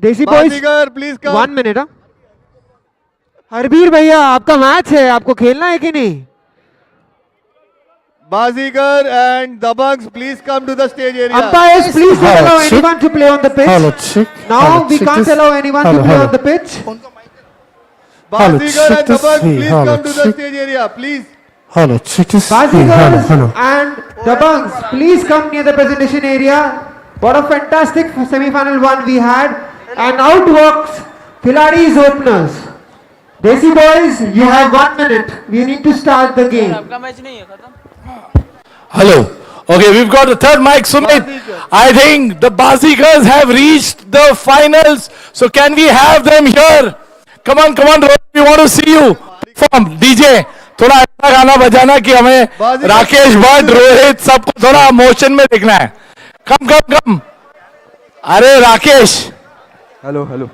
Desi Boys, please come. 1 minute. Harbir भैया आपका match है, आपको खेलना है कि नहीं? Bazigar and Dabangs, please come to the stage area. Umpires, please don't allow anyone to play on the pitch. Now we can't allow anyone to play on the pitch. Bazigar and Dabangs, please come to the stage area, please. Bazigar and Dabangs, please come near the presentation area. What a fantastic semi-final one we had. And out walks Khiladis openers. Desi Boys, you have 1 minute. We need to start the game. Hello. Okay, we've got the third mic, Sumit. I think the Bazikers have reached the finals. So can we have them here? Come on, Rohit, we want to see you. From DJ, थोड़ा अच्छा गाना बजाना कि हमें राकेश भट्ट, रोहित सबको थोड़ा motion में देखना है. Come. अरे Rakesh. Hello.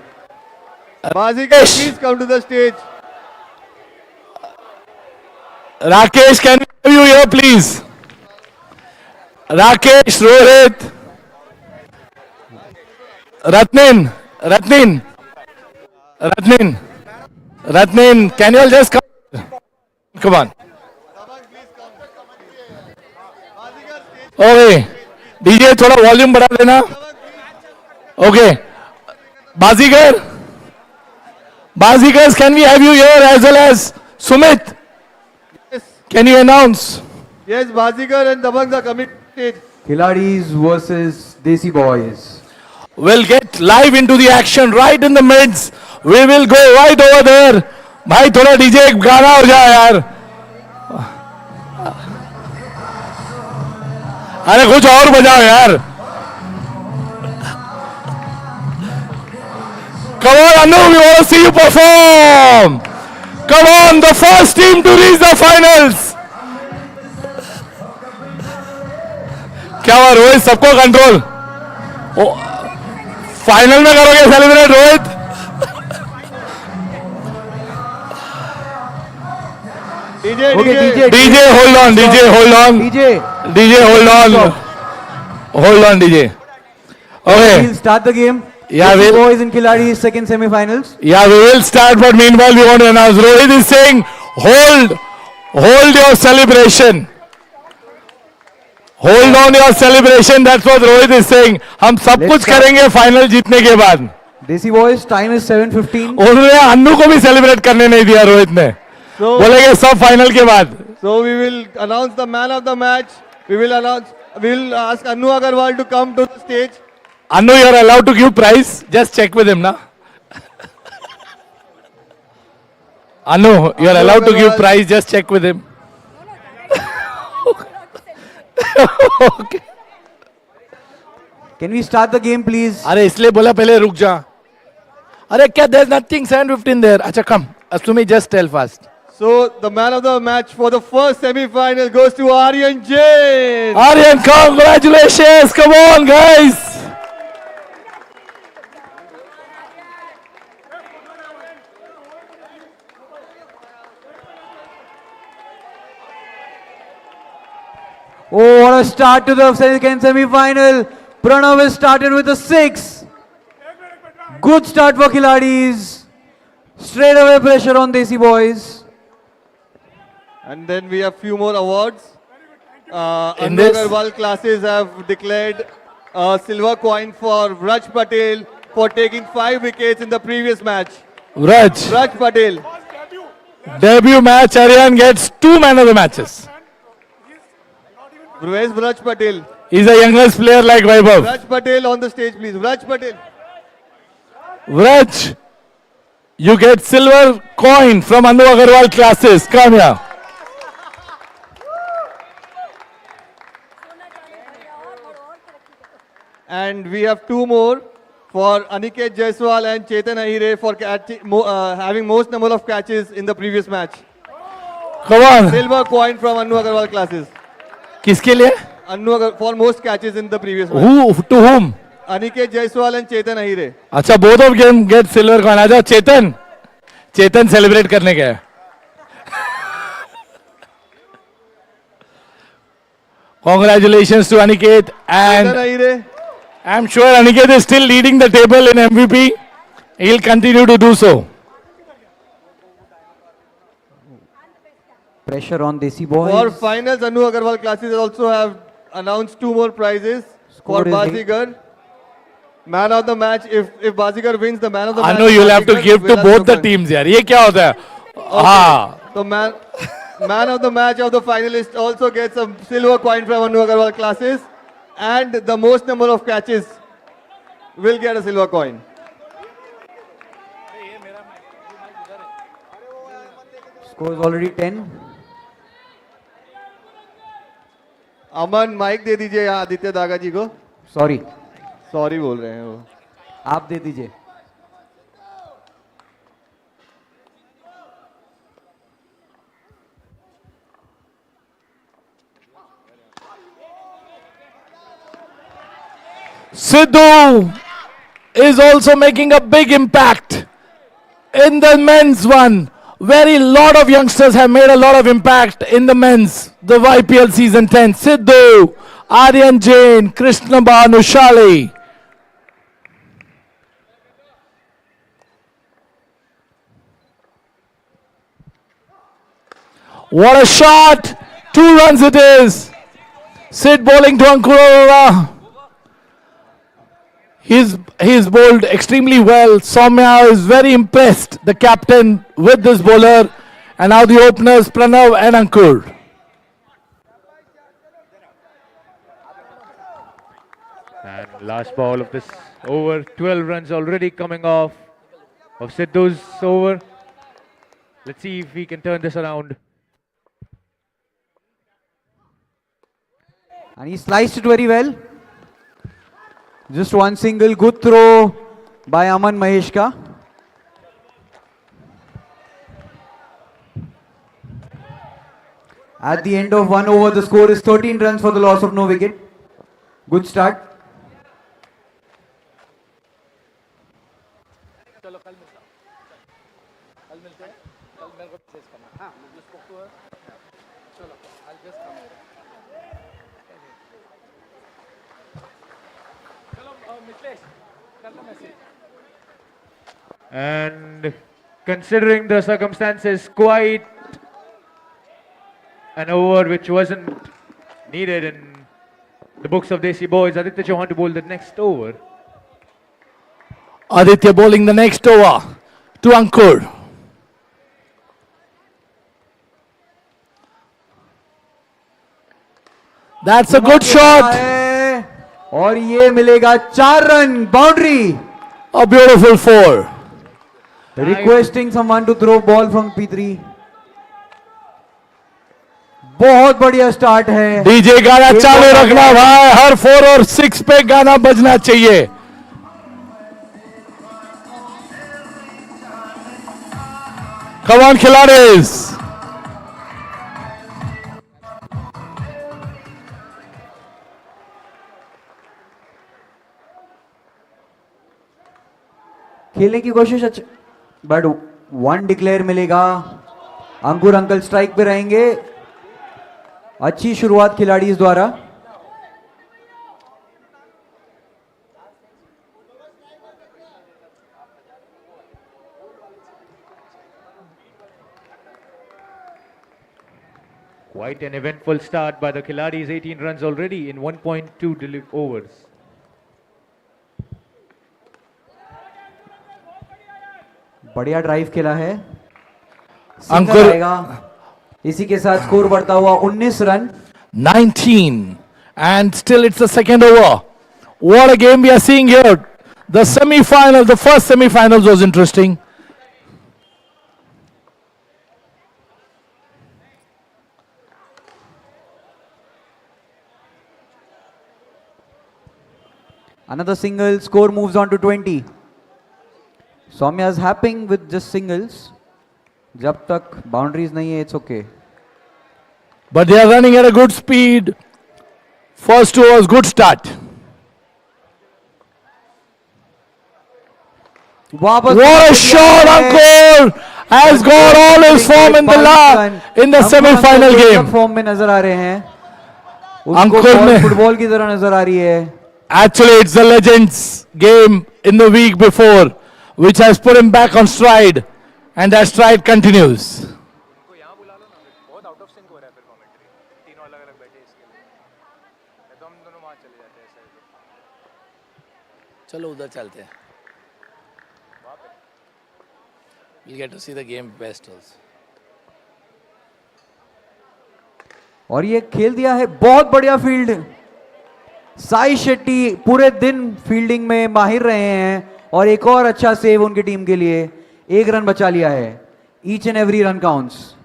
Bazigar, please come to the stage. Rakesh, can we have you here, please? Rakesh, Rohit, Ratnin, can you all just come? Come on. Okay, DJ, थोड़ा वॉल्यूम बढ़ा देना. Okay, Bazikers, can we have you here as well as Sumit? Yes. Can you announce? Yes, Bazigar and Dabangs are coming to stage. Khiladis versus Desi Boys. We'll get live into the action right in the mids. We will go right over there. भाई थोड़ा DJ एक गाना हो जाए यार. अरे कुछ और बजाओ यार. Come on, Anu, we want to see you perform. Come on, the first team to reach the finals. क्या हुआ रोहित, सबको कंट्रोल. फाइनल में करोगे celebrate Rohit? DJ, hold on. Okay. We'll start the game. Yeah, Desi Boys and Khiladis second semi-finals. Yeah, we will start, but meanwhile we want to announce. Rohit is saying, hold your celebration. Hold on your celebration. That's what Rohit is saying. हम सब कुछ करेंगे final जीतने के बाद. Desi Boys, time is 7:15. उन्होंने अन्नू को भी सेलिब्रेट करने नहीं दिया रोहित ने. बोलेंगे सब फाइनल के बाद. So we will announce the man of the match. We will ask Annu Agarwal to come to the stage. Annu, you are allowed to give prize. Just check with him, na. Annu, you are allowed to give prize. Just check with him. Okay. Can we start the game, please? अरे इसलिए बोला पहले रुक जा. अरे क्या? There's nothing 7:15 there. अच्छा come. Asumi, just tell fast. So the man of the match for the first semi-final goes to Aryan Jain. Aryan, congratulations! Come on, guys. Oh, what a start to the second semi-final. Pranav has started with a 6. Good start for Khiladis. Straight away pressure on Desi Boys. And then we have few more awards. In Annu this? Agarwal classes have declared a silver coin for Raj Patel for taking 5 wickets in the previous match. Raj Patel. debut match. Aryan gets 2 man of the matches. Where's Raj Patel? He's the youngest player like Vaibhav. Raj Patel on the stage, please. Raj Patel. Raj, you get silver coin from Annu Agarwal classes. Come here. And we have 2 more for Aniket Jaiswal and Chetan Ahire for having most number of catches in the previous match. Come on. Silver coin from Annu Agarwal classes. किसके लिए? For most catches in the previous match. Who? To whom? Aniket Jaiswal and Chetan Ahire. अच्छा, both of them get silver coin. आजा चेतन celebrate करने गया. Congratulations to Aniket, and I'm sure Aniket is still leading the table in MVP. He'll continue to do so. Pressure on Desi Boys. For finals, Anu Agarwal classes also have announced 2 more prizes Score for is Bazigar. Man of the match. If Bazigar wins, the man of the match. Anu, you'll have to Bazigar give to will have both the coin. teams here. ये क्या होता है? हाँ. So man of the match of the finalist also gets a silver coin from Anu Agarwal classes, and the most number of catches will get a silver coin. Score is already 10. Aman mic दे दीजिए यहाँ आदित्य दागा जी को. Sorry. Sorry बोल रहे हैं वो. आप दे दीजिए. Sidhu is also making a big impact in the men's one. Very lot of youngsters have made a lot of impact in the men's, the IPL season 10. Sidhu, Aryan Jain, Krishna Bhanushali. What a shot! 2 runs it is. Sid bowling to Ankur Arora. He's bowled extremely well. Soumya is very impressed, the captain, with this bowler. And now the openers, Pranav and Ankur. And last ball of this over, 12 runs already coming off of Sidhu's over. Let's see if we can turn this around. And he sliced it very well. Just one single, good throw by Aman Maheshka. At the end of 1 over, the score is 13 runs for the loss of no wicket. Good start. And considering the circumstances, quite an over which wasn't needed in the books of Desi Boys. Aditya Chauhan to bowl the next over. Aditya bowling the next over to Ankur. That's a good shot. और ये मिलेगा 4 run, boundary. A beautiful 4. Requesting someone to throw ball from P3. बहुत बढ़िया start है. DJ गाना चालू रखना भाई, हर 4 और 6 पे गाना बजना चाहिए. Come on, Khiladis. खेलने की कोशिश अच्छी, बट 1 डिक्लेयर मिलेगा. अंकुर अंकल स्ट्राइक पे रहेंगे. अच्छी शुरुआत खिलाड़ी द्वारा. Quite an eventful start by the Khiladis. 18 runs already in 1.2 overs. बढ़िया ड्राइव खेला है. अंकुर आएगा. इसी के साथ स्कोर बढ़ता हुआ 19 run. 19 and still it's the second over. What a game we are seeing here. The semi-final, the first semi-finals was interesting. Another single, score moves on to 20. Soumya is happy with just singles. जब तक boundaries नहीं है, it's okay. But they are running at a good speed. First over was good start. What a shot! Ankur has got all his form in the semi-final game. Form में नजर आ रहे हैं. अंकुर ने football की तरह नजर आ रही है. Actually, it's the Legends game in the week before. which has put him back on stride, and that stride continues. चलो उधर चलते हैं. We'll get to see the game best also. और ये खेल दिया है, बहुत बढ़िया फील्ड. साई शेट्टी पूरे दिन फील्डिंग में माहिर रहे हैं और एक और अच्छा सेव उनकी टीम के लिए. 1 रन बचा लिया है. Each and every run counts.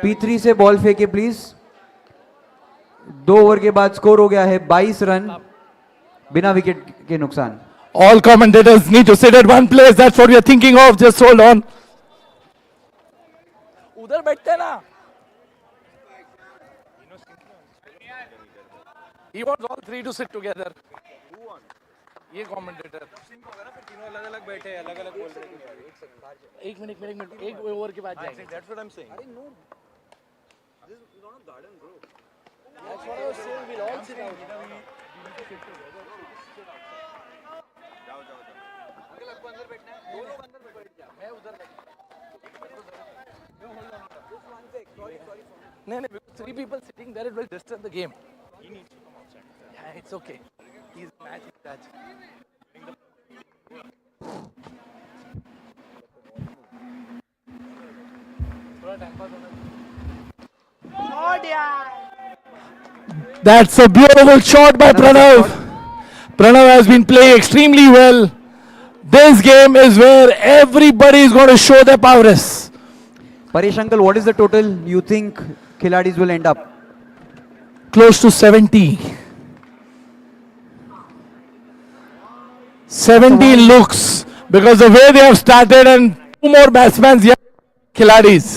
P3 से बॉल फेंके प्लीज. 2 ओवर के बाद स्कोर हो गया है 22 रन बिना विकेट के नुकसान. All commentators need to sit at one place. That's what we are thinking of. Just hold on. उधर बैठते हैं ना. He wants all three to sit together. ये commentator. अलग-अलग बैठे, अलग-अलग बोल रहे हैं. एक मिनट, एक ओवर के बाद जाएंगे. That's what I'm saying. This is not a garden, bro. That's what I was saying. We'll all sit out. Uncle आपको अंदर बैठना है. 2 लोग अंदर बैठ. मैं उधर नहीं, because 3 people sitting there, it will disturb the game. He needs to come outside. Yeah, it's okay. He's match in touch. That's a beautiful shot by Pranav. Pranav has been playing extremely well. This game is where everybody is going to show their prowess. Paresh uncle, what is the total you think Khiladis will end up? Close to 70. 70 looks, because the way they have started and 2 more batsmen here, Khiladis.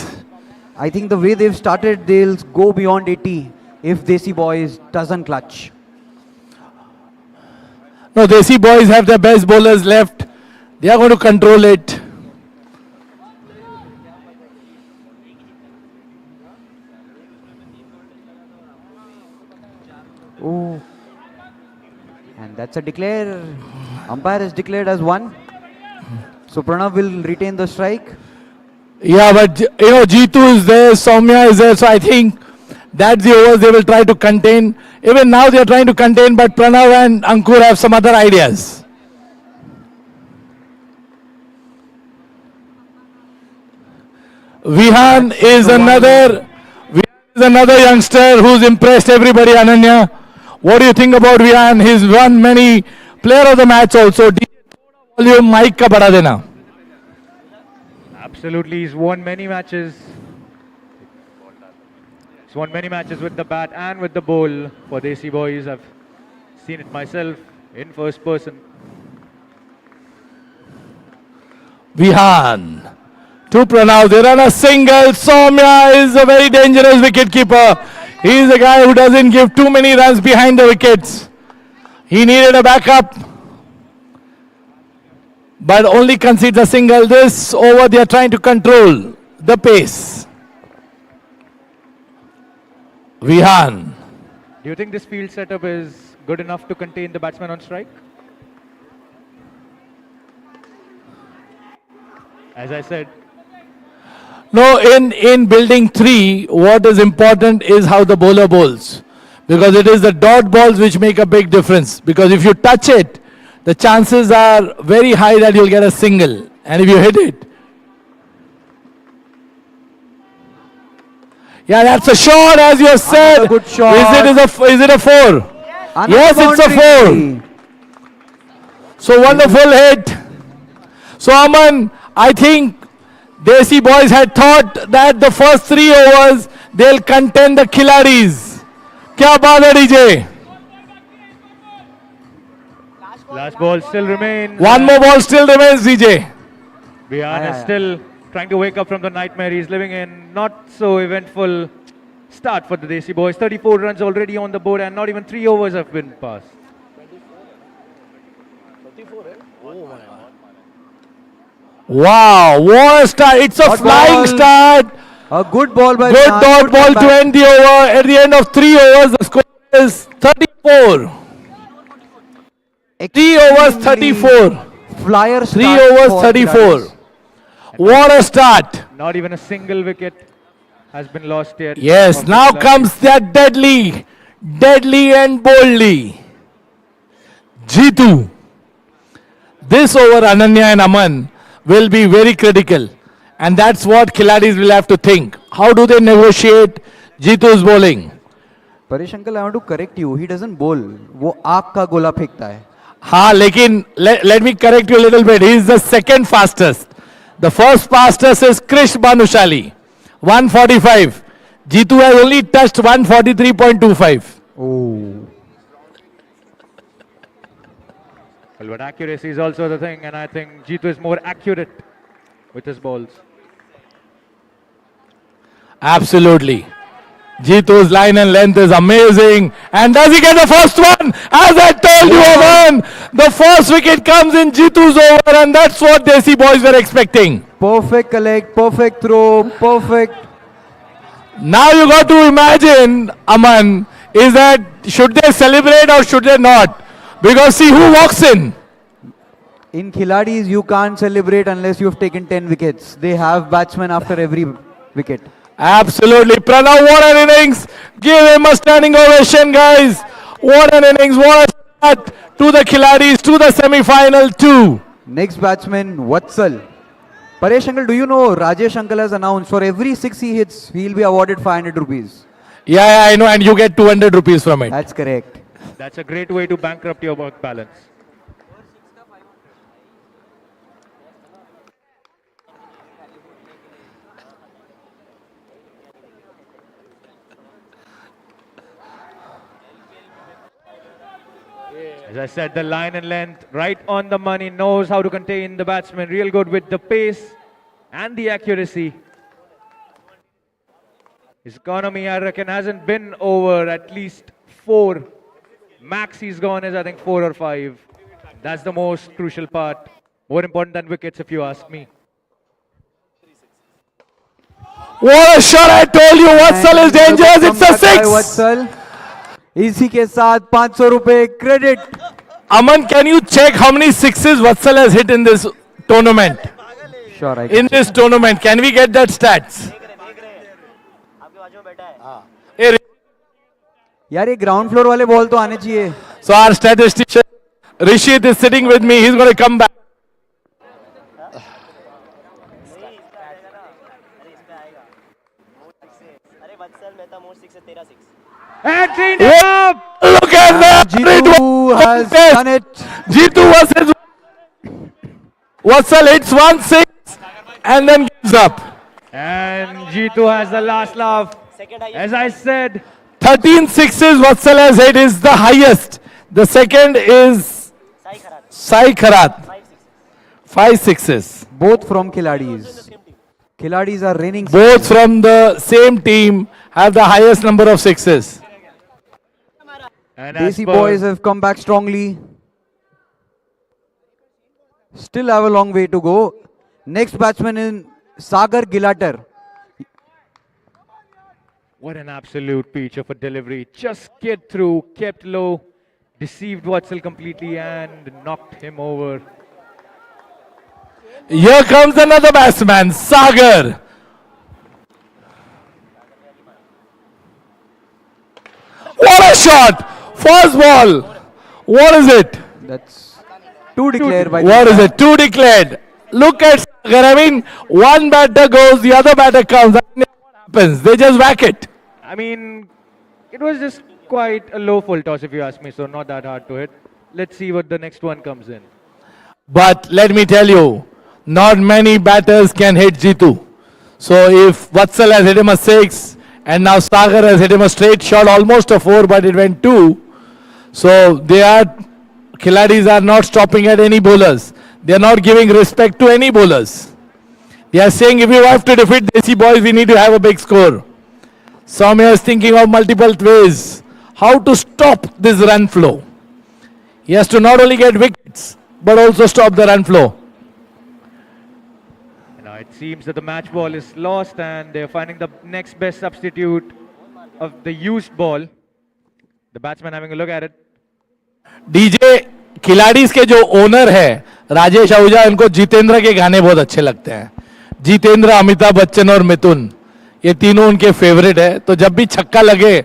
I think the way they've started, they'll go beyond 80 if Desi Boys doesn't clutch. No, Desi Boys have their best bowlers left. They are going to control it. Oh, and that's a declare. Umpire has declared as 1. So Pranav will retain the strike. Yeah, but you know, Jeetu is there, Soumya is there, so I think that's the overs they will try to contain. Even now they are trying to contain, but Pranav and Ankur have some other ideas. Vihan is another youngster who's impressed everybody, Ananya. What do you think about Vihan? He's won many player of the match also. Volume mic ka bada dena. Absolutely, he's won many matches. He's won many matches with the bat and with the bowl for Desi Boys. I've seen it myself in first person. Vihan to Pranav. They run a single. Soumya is a very dangerous wicket keeper. He is a guy who doesn't give too many runs behind the wickets. He needed a backup, but only concedes a single. This over they are trying to control the pace. Vihan. Do you think this field setup is good enough to contain the batsman on strike? As I said, No, in building 3, what is important is how the bowler bowls. Because it is the dot balls which make a big difference. Because if you touch it, the chances are very high that you'll get a single. And if you hit it. Yeah, that's a shot, as you said. Another good shot. Is it a 4? Yes, it's a 4. So wonderful hit. So Aman, I think Desi Boys had thought that the first 3 overs they'll contend the Khiladis. क्या बात है DJ? last ball still remains. One more ball still remains, DJ. Vihan is still trying to wake up from the nightmare he's living in. Not so eventful start for the Desi Boys. 34 runs already on the board and not even 3 overs have been passed. Wow, what a start. It's a Hot flying ball. start. A good ball by Good Vihan. dot ball to comeback. end the over. At the end of 3 overs, the score is 34. 3 overs extremely 34. Flyer 3 start overs for 34. Khiladis. What a start. Not even a single wicket has been lost yet. Yes, of the now Khiladis. comes that deadly and boldly. Jitu. This over Ananya and Aman will be very critical. And that's what Khiladis will have to think. How do they negotiate Jitu's bowling? Paresh uncle, I want to correct you. He doesn't bowl. वो आग का गोला फेंकता है. हाँ, लेकिन let me correct you a little bit. He is the second fastest. The first fastest is Krish Banushali, 145. Jitu has only touched 143.25. Oh. Well, but accuracy is also the thing, and I think Jitu is more accurate with his balls. Absolutely. Jitu's line and length is amazing. And does he get the first one? As I told you, Aman, the first wicket comes in Jitu's over, and that's what Desi Boys were expecting. Perfect collect, perfect throw, perfect. Now you got to imagine, Aman, is that should they celebrate or should they not? Because see who walks in. In Khiladis, you can't celebrate unless you've taken 10 wickets. They have batsmen after every wicket. Absolutely. Pranav, what an innings. Give him a standing ovation, guys. What an innings. What a start to the Khiladis, to the semi-final too. Next batsman, Vatsal. Paresh uncle, do you know Rajesh uncle has announced for every 6 he hits, he'll be awarded 500 rupees. Yeah, I know, and you get 200 rupees from it. That's correct. That's a great way to bankrupt your work balance. As I said, the line and length right on the money, knows how to contain the batsman, real good with the pace and the accuracy. His economy, I reckon, hasn't been over at least 4. Max he's gone is, I think, 4 or 5. That's the most crucial part. More important than wickets, if you ask me. What a shot, I told you. Vatsal is dangerous. It's a 6. Vatsal. इसी के साथ 500 रुपए credit. Aman, can you check how many sixes Vatsal has hit in this tournament? Sure, I In this tournament, can we get that stats? Hey, यार ये ground floor वाले ball तो आने चाहिए. so our statistician Rishit is sitting with me. He's going to come back. And cleaned it up! Look at that! Jitu has done it. Jitu versus Vatsal hits 1-6 and then gives up. And Jitu has the last laugh. As I said, 13 sixes Vatsal has hit is the highest. The second is Sai Kharat. 5 sixes. Both from Khiladis. Khiladis are reigning. Both from the same team have the highest number of sixes. and as Desi per- boys have come back strongly. Still have a long way to go. Next batsman is Sagar Gilatar. What an absolute peach of a delivery. Just get through, kept low, deceived Vatsal completely and knocked him over. Here comes another batsman, Sagar. What a shot! First ball. What is it? That's two declared by What the is it? 2 declared. Look at Sagar. I mean, one batter goes, the other batter comes. What happens? They just whack it. I mean, it was just quite a low full toss if you ask me, so not that hard to hit. Let's see what the next one comes in. But let me tell you, not many batters can hit Jitu. So if Vatsal has hit him a 6 and now Sagar has hit him a straight shot, almost a 4, but it went 2. So Khiladis are not stopping at any bowlers. They are not giving respect to any bowlers. They are saying if you have to defeat Desi Boys, we need to have a big score. Soumya is thinking of multiple ways how to stop this run flow. He has to not only get wickets, but also stop the run flow. Now it seems that the match ball is lost and they're finding the next best substitute of the used ball. The batsman having a look at it. DJ, खिलाड़ीज के जो owner है राजेश आहूजा, इनको जितेंद्र के गाने बहुत अच्छे लगते हैं. जितेंद्र, अमिताभ बच्चन और मिथुन, ये तीनों उनके फेवरेट है. तो जब भी छक्का लगे,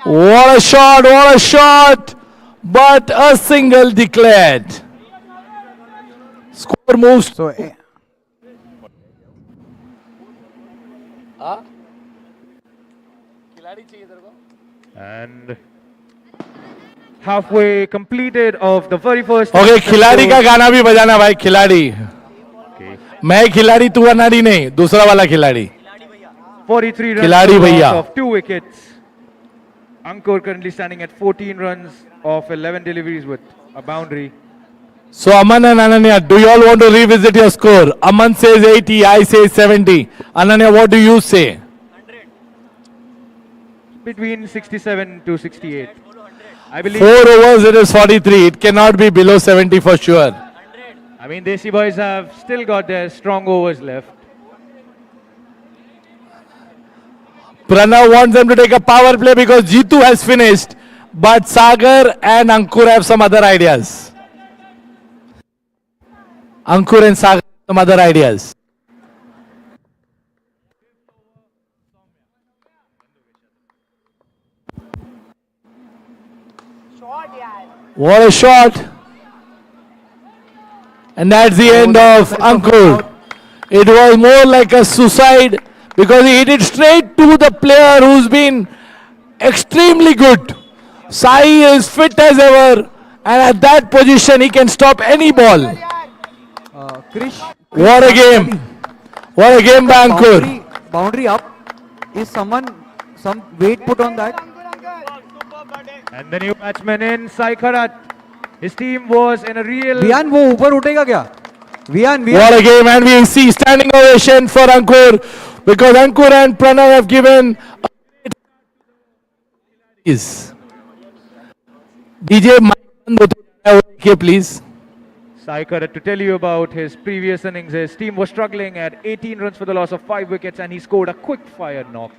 what a shot, but a single declared. Score moves. So, And halfway completed of the very first. Okay, खिलाड़ी का गाना भी बजाना भाई. खिलाड़ी, मैं खिलाड़ी, तू अनाड़ी नहीं, दूसरा वाला खिलाड़ी. 43 runs खिलाड़ी भैया. of 2 wickets. Ankur currently standing at 14 runs of 11 deliveries with a boundary. So Aman and Ananya, do you all want to revisit your score? Aman says 80, I say 70. Ananya, what do you say? Between 67 to 68. I believe. 4 overs, it is 43. It cannot be below 70 for sure. I mean, Desi Boys have still got their strong overs left. Pranav wants them to take a power play because Jitu has finished. But Sagar and Ankur have some other ideas. Ankur and Sagar have some other ideas. What a shot. And that's the end of Ankur. It was more like a suicide because he hit it straight to the player who's been extremely good. Sai is fit as ever, and at that position he can stop any ball. Krish. What a game. What a game by Ankur. Boundary up. Is some weight put on that? And the new batsman in, Sai Kharat. His team was in a real. Vian, वो ऊपर उठेगा क्या? Vian. What a game, and we see standing ovation for Ankur because Ankur and Pranav have given is DJ here please. Sai Kharat, to tell you about his previous innings, his team was struggling at 18 runs for the loss of 5 wickets, and he scored a quick fire knock.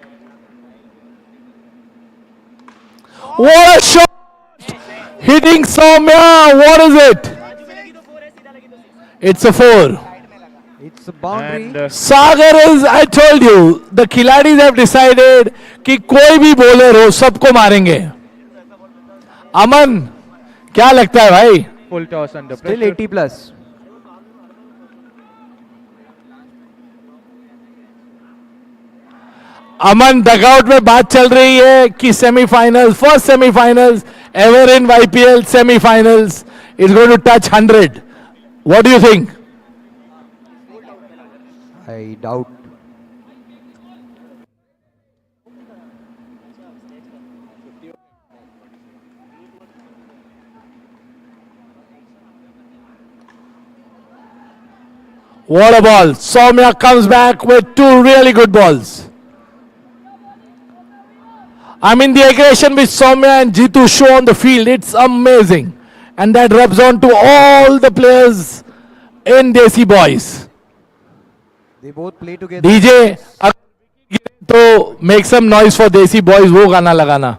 What a shot! Hitting Soumya, what is it? It's a 4. It's a boundary. And Sagar is, I told you, the Khiladis have decided कि कोई भी bowler हो सबको मारेंगे. अमन, क्या लगता है भाई? full toss under Still pressure. 80 plus. अमन, डगआउट में बात चल रही है कि semifinals, first semifinals ever in YPL semifinals is going to touch 100. What do you think? I doubt. What a ball. Soumya comes back with 2 really good balls. I mean, the aggression which Soumya and Jitu show on the field, it's amazing. And that rubs on to all the players in Desi Boys. They both play together. DJ, तो make some noise for Desi Boys, वो गाना लगाना.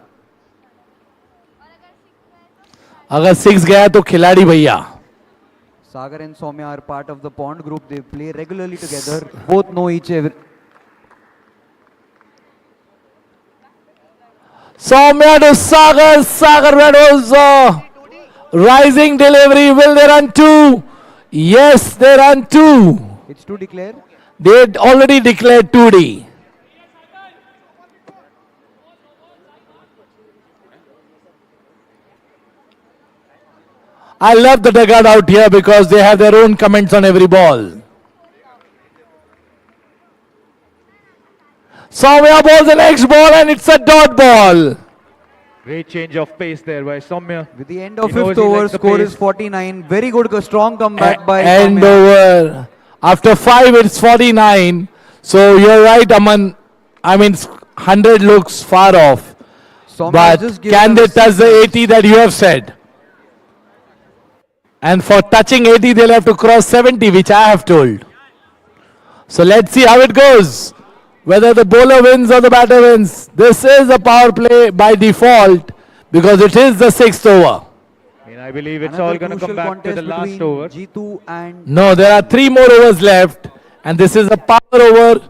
अगर 6 गया तो खिलाड़ी भैया. Sagar and Soumya are part of the Pond group. They play regularly together. Both know each other. Soumya to Sagar. Sagar Meadows. Rising delivery. Will they run 2? Yes, they run 2. It's to declare. They had already declared 2D. I love the dugout out here because they have their own comments on every ball. Soumya bowls the next ball and it's a dot ball. Great change of pace there by Soumya. With the end of He knows fifth he over, likes the score pace. is 49. Very good, strong comeback by End Soumya. over. After 5 it's 49. So you're right, Aman. I mean, 100 looks far off. Soumya But just given can they us touch the 6 80 that you have said? And for touching 80, they'll have to cross 70, which I have told. So let's see how it goes. whether the bowler wins or the batter wins. This is a power play by default because it is the 6th over. I mean, I believe it's Another all going to come crucial back to the contest last between over. Jitu and No, there are 3 more overs left, and this is a power over.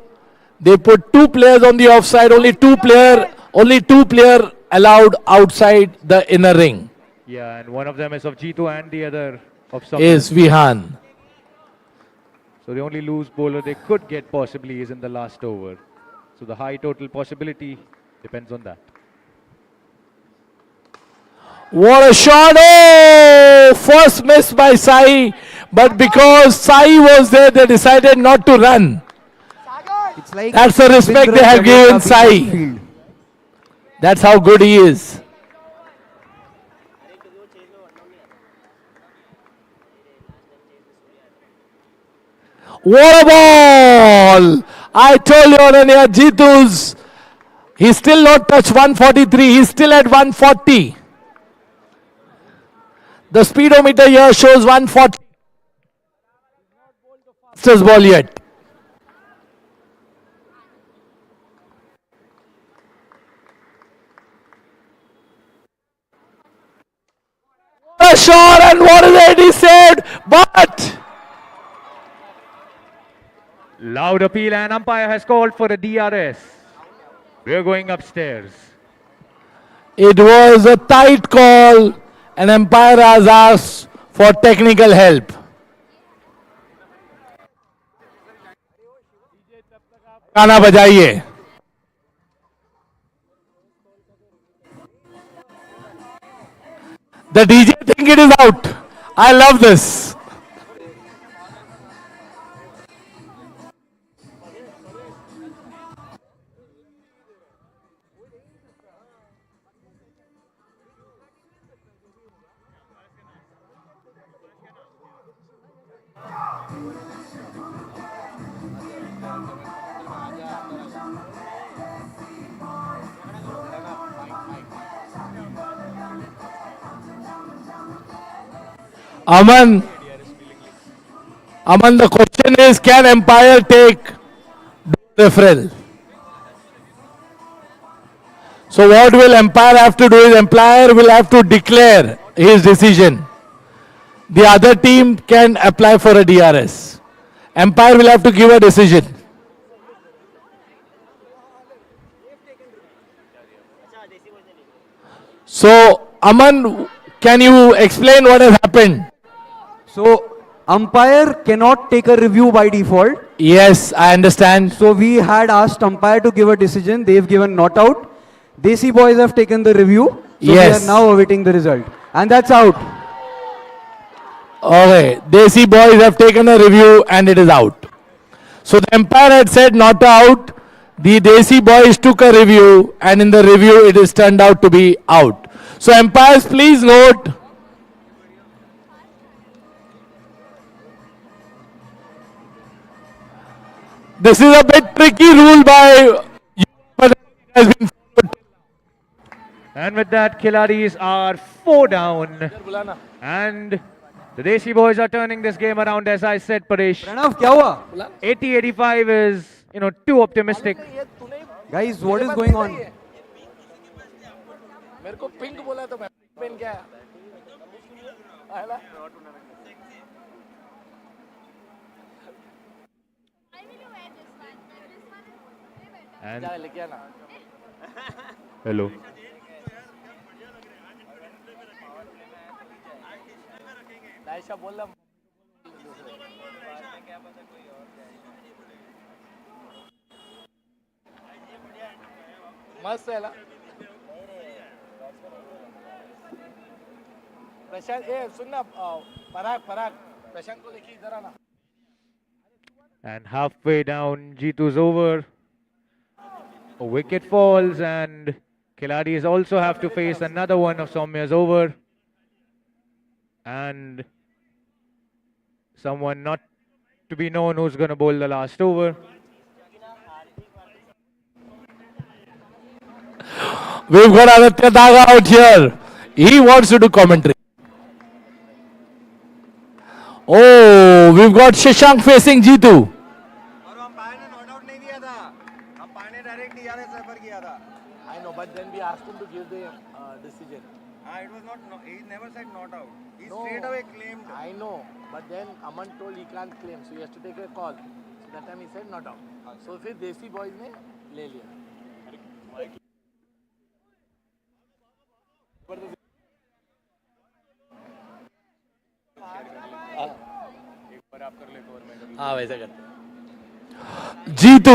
They put 2 players on the offside. Only two player allowed outside the inner ring. Yeah, and one of them is of Jitu and the other of Soumya. Is Vihan. So the only loose bowler they could get possibly is in the last over. So the high total possibility depends on that. What a shot! Oh, first miss by Sai, but because Sai was there, they decided not to run. it's like That's the respect they have given Sai. That's how good he is. What a ball! I told you, Ananya, Jitu's, he's still not touched 143, he's still at 140. The speedometer here shows 140. Fastest ball yet. What a shot, and what is it he said? But Loud appeal, and umpire has called for a DRS. We're going upstairs. it was a tight call, and umpire has asked for technical help. गाना बजाइए. The DJ think it is out. I love this. Aman, the question is, can umpire take referral? So what will umpire have to do is umpire will have to declare his decision. The other team can apply for a DRS. Umpire will have to give a decision. So, Aman, can you explain what has happened? So umpire cannot take a review by default. Yes, I understand. So we had asked umpire to give a decision. They've given not out. Desi Boys have taken the review. So Yes. we are now awaiting the result. And that's out. Okay, Desi Boys have taken a review and it is out. So the umpire had said not out. The Desi Boys took a review and in the review it is turned out to be out. So umpires, please note. This is a bit tricky rule by but it has been followed. And with that, Khiladis are 4 down. And the Desi Boys are turning this game around, as I said, Paresh. Pranav, kya hua? 80-85 is, too optimistic. Guys, what is going on? मेरे को pink बोला तो मैं pen क्या है And लेके आना hello. Ayesha बोल रहा मस्त है ना प्रशांत सुन ना पराग प्रशांत को देखिए इधर आना And halfway down Jitu's over. A wicket falls and Khiladis also have to face another one of Soumya's over. And someone not to be known who's going to bowl the last over. We've got Aditya Daga out here. He wants to do commentary. Oh, we've got Shashank facing Jitu. but then we asked him to give the decision. It was not. He never said not out. He No. straight away claimed. I know, but then Aman told he can't claim, so he has to take a call. So that time he said not out. So फिर Desi Boys ने ले लिया. हाँ वैसे करते हैं. G2.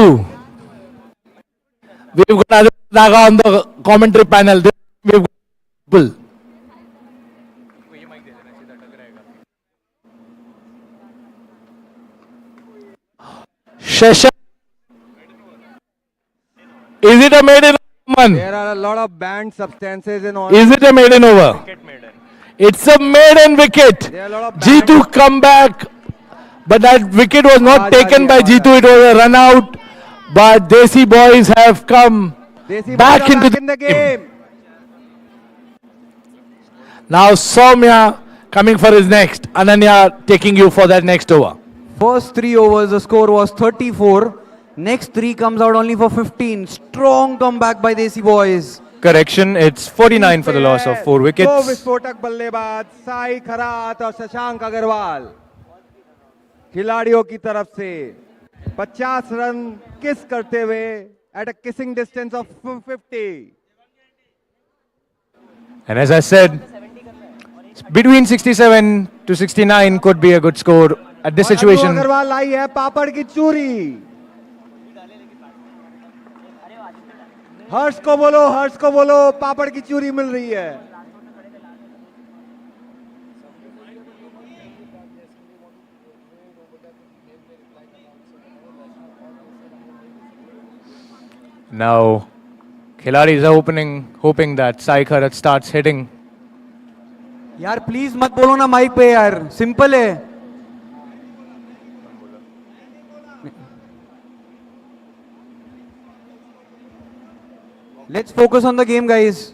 We've got Adil Daga on the commentary panel. We've got people. Shashank. Is it a maiden over? There are a lot of banned substances in all. Is it a maiden over? It's a maiden wicket. There are a lot of G2 come back, but that wicket was not taken by G2. It was a run out. But Desi Boys have come Desi back Boys are into back in the game. Now Soumya coming for his next. Ananya taking you for that next over. First 3 overs, the score was 34. Next 3 comes out only for 15. Strong comeback by Desi Boys. Correction, it's 49 for the loss of 4 दो wickets. विस्फोटक बल्लेबाज साई खरात और शशांक अग्रवाल खिलाड़ियों की तरफ से 50 run किस करते हुए at a kissing distance of 50. And as I said, between 67 to 69 could be a good score at this और अनु situation. अग्रवाल लाई है पापड़ की चूरी. हर्ष को बोलो पापड़ की चूरी मिल रही है. Now, Khiladis are hoping that Sai Kharat starts hitting. यार प्लीज मत बोलो ना माइक पे यार, सिंपल है. Let's focus on the game, guys.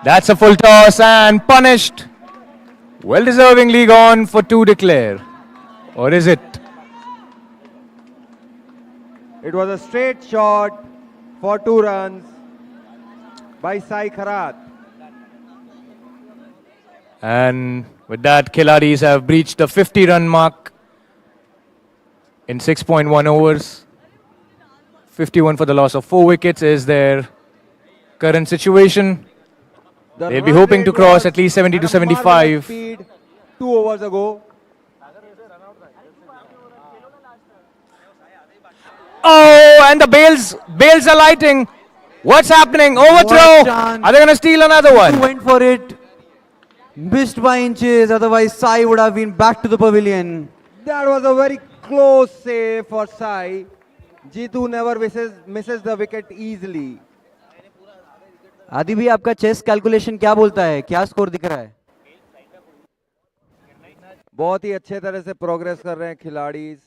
That's a full toss and punished. Well deservingly gone for 2 declare. Or is it? It was a straight shot for 2 runs by Sai Kharat. And with that, Khiladis have breached the 50-run mark in 6.1 overs. 51 for the loss of 4 wickets is their current situation. The They'll be run hoping to rate cross was at least 70 to at a marvelous 75. Speed 2 overs ago. Oh, and the bails are lighting. What's happening? Overthrow. chance. Are they going to steal another Who one? went for it? Missed by inches, otherwise Sai would have been back to the pavilion. That was a very close save for Sai. G2 never misses the wicket easily. आदि भी आपका chess calculation क्या बोलता है, क्या score दिख रहा है? बहुत ही अच्छे तरह से प्रोग्रेस कर रहे हैं खिलाड़ी.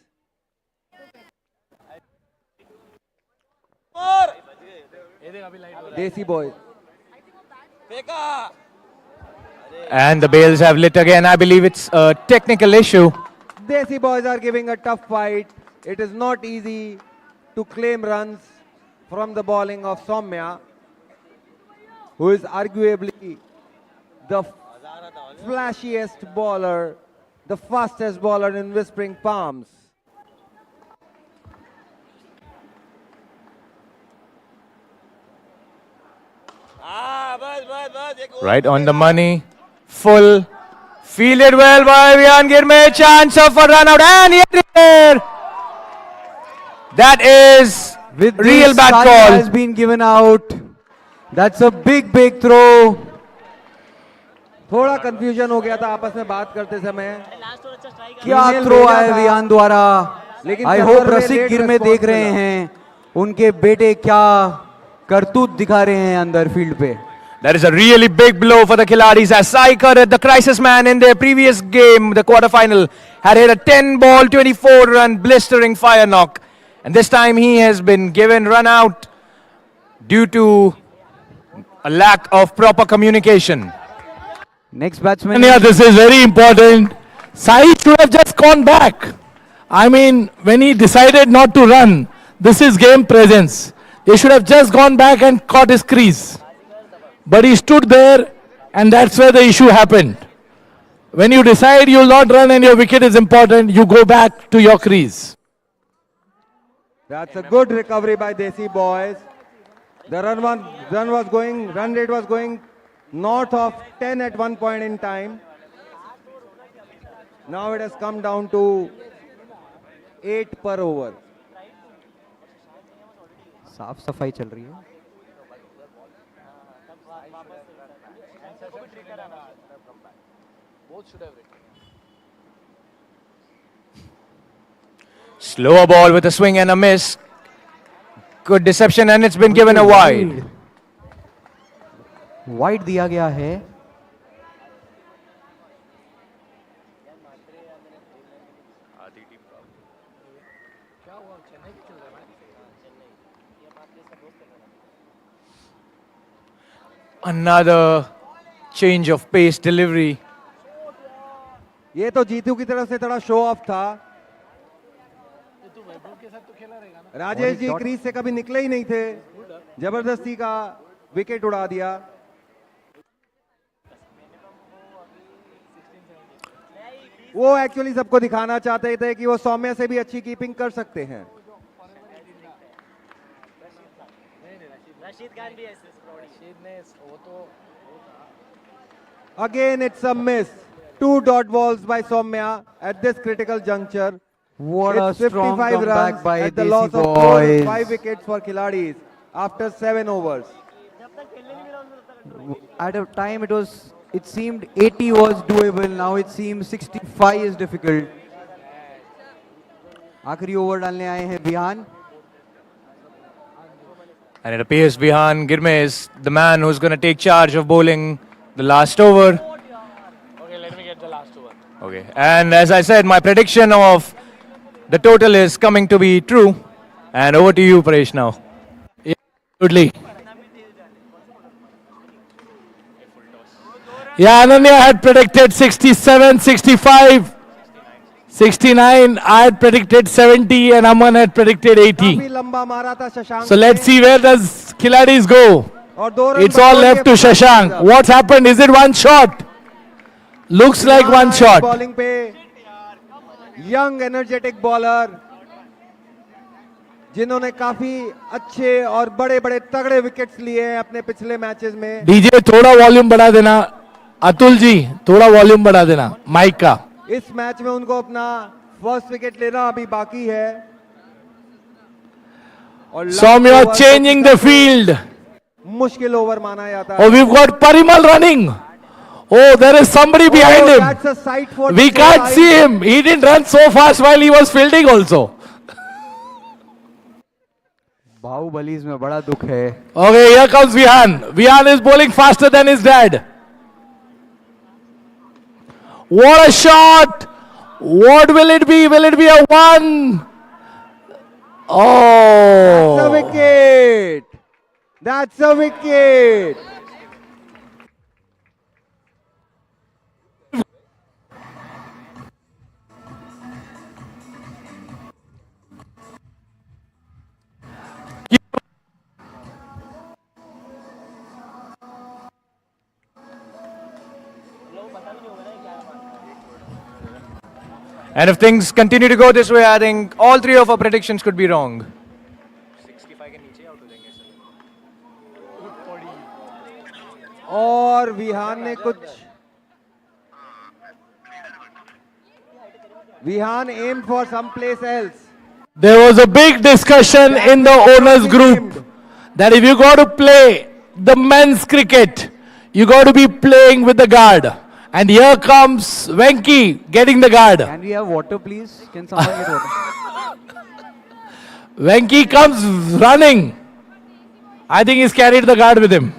Desi Boys. And the bails have lit again. I believe it's a technical issue. Desi Boys are giving a tough fight. It is not easy to claim runs from the bowling of Soumya, who is arguably the flashiest bowler, the fastest bowler in Whispering Palms. Right on the money. Full. Fielded well by Vian Girme. Chance of a run out. And here. That is With real this, bad Sai call. has been given out. That's a big throw. थोड़ा confusion हो गया था आपस में बात करते समय. क्या ईमेल थ्रो भेजा है था. वियान द्वारा. लेकिन आई सर्वर होप में रसिक लेट गिर में रिस्पॉन्स देख रहे मिला. हैं. उनके बेटे क्या करतूत दिखा रहे हैं अंदर फील्ड पे. That is a really big blow for the Khiladis as Sai Kharat, the crisis man in their previous game, the quarterfinal, had hit a 10-ball, 24-run blistering fire knock. And this time he has been given run out due to a lack of proper communication. Next batsman. And yeah, this is very important. Sai should have just gone back. I mean, when he decided not to run, this is game presence. He should have just gone back and caught his crease. But he stood there, and that's where the issue happened. When you decide you'll not run and your wicket is important, you go back to your crease. That's a good recovery by Desi Boys. The run rate was going north of 10 at one point in time. Now it has come down to 8 per over. साफ सफाई चल रही है. Slower ball with a swing and a miss. Good deception, and it's been given a wide. Wide दिया गया है. Another change of pace delivery. ये तो जीतू की तरफ से थोड़ा शो ऑफ था. राजेश जी क्रीज से कभी निकले ही नहीं थे, जबरदस्ती का विकेट उड़ा दिया. वो एक्चुअली सबको दिखाना चाहते थे कि वो सौम्य से भी अच्छी कीपिंग कर सकते हैं. Again it's a miss. 2 dot balls by Soumya at this critical juncture. What It's a strong 55 comeback runs by at the Desi loss of Boys. 5 wickets for Khiladis after 7 overs. At a time it seemed 80 was doable. Now it seems 65 is difficult. आखिरी over डालने आए हैं Vihaan. And it appears Vihan Girme is the man who's going to take charge of bowling the last over. Okay, let me get the last over. Okay. And as I said, my prediction of the total is coming to be true. And over to you, Paresh, now. Yeah, absolutely. Yeah, Ananya had predicted 67, 65, 69. I had predicted 70 and Aman had predicted 80. काफी लंबा मारा था Shashank. So let's see where does Khiladis go. और 2 run It's all left to Shashank. What's happened? Is it one shot? Looks like one shot. Bowling पे young energetic bowler जिन्होंने काफी अच्छे और बड़े बड़े तगड़े विकेट्स लिए हैं अपने पिछले मैचेस में. डीजे थोड़ा वॉल्यूम बढ़ा देना. अतुल जी थोड़ा वॉल्यूम बढ़ा देना माइक का. इस मैच में उनको अपना फर्स्ट विकेट लेना अभी बाकी है. और Soumya changing the field. मुश्किल ओवर माना जाता Oh, है. we've got Parimal running. Oh, there is somebody behind him. That's a sight for We the can't eye. see him. He didn't run so fast while he was fielding also. बाहुबलीज में बड़ा दुख है. Okay, here comes Vihan. Vihan is bowling faster than his dad. What a shot! What will it be? Will it be a one? That's a Oh. wicket. That's a wicket. And if things continue to go this way, I think all 3 of our predictions could be wrong. और विहान ने कुछ Vihaan aimed for some place else. There was a big discussion in the owners group that if you got to play the men's cricket, you got to be playing with the guard. And here comes Venki getting the guard. Can we have water, please? Can someone get water? Venki comes running. I think he's carried the guard with him.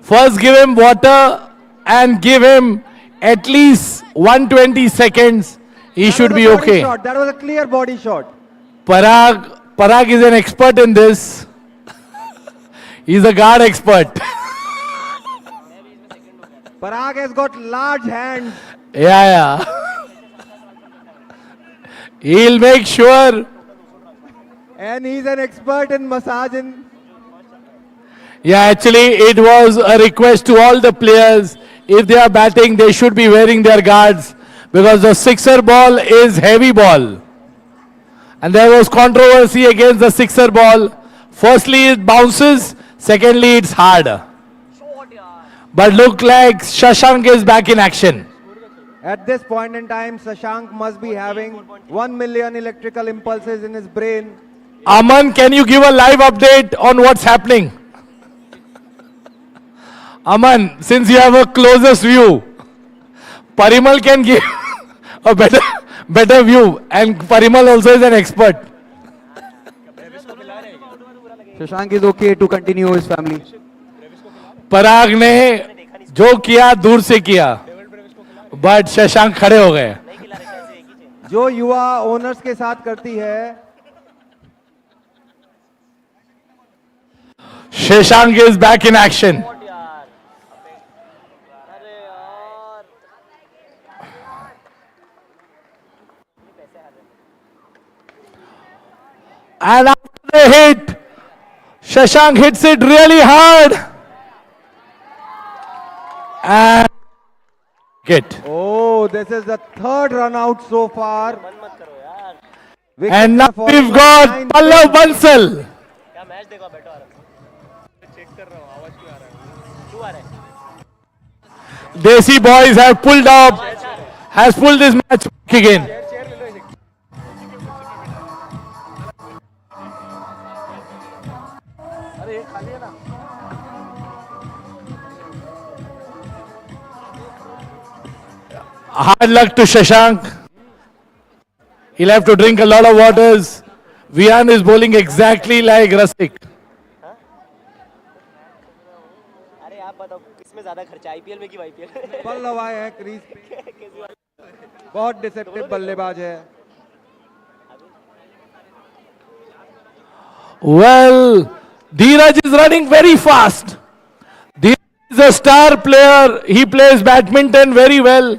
First give him water and give him at least 120 seconds. He should be okay. Shot. That was a clear body shot. Parag is an expert in this. He's a guard expert. Parag has got large hands. Yeah. He'll make sure. And he's an expert in massaging. Yeah, actually, it was a request to all the players. If they are batting, they should be wearing their guards because the sixer ball is heavy ball. And there was controversy against the sixer ball. Firstly, it bounces. Secondly, it's hard. But look like Shashank is back in action. At this point in time, Shashank must be having 1 million electrical impulses in his brain. Aman, can you give a live update on what's happening? Aman, since you have a closest view, Parimal can give a better view, and Parimal also is an expert. Shashank is okay to continue his family. पराग ने जो किया दूर से किया, but Shashank खड़े हो गए. जो युवा ओनर्स के साथ करती है. Shashank is back in action. And after the hit, Shashank hits it really hard. And get. Oh, this is the third run out so far. And now we've got Pallav Bansal. Desi Boys have pulled up, has pulled this match back again. Hard luck to Shashank. He'll have to drink a lot of waters. Vian is bowling exactly like Rasik. अरे आप बताओ किसमें ज्यादा खर्चा IPL में कि IPL Pallav आए हैं क्रीज पे. बहुत डिसेप्टिव बल्लेबाज है. Well, Dheeraj is running very fast. Dheeraj is a star player. He plays badminton very well.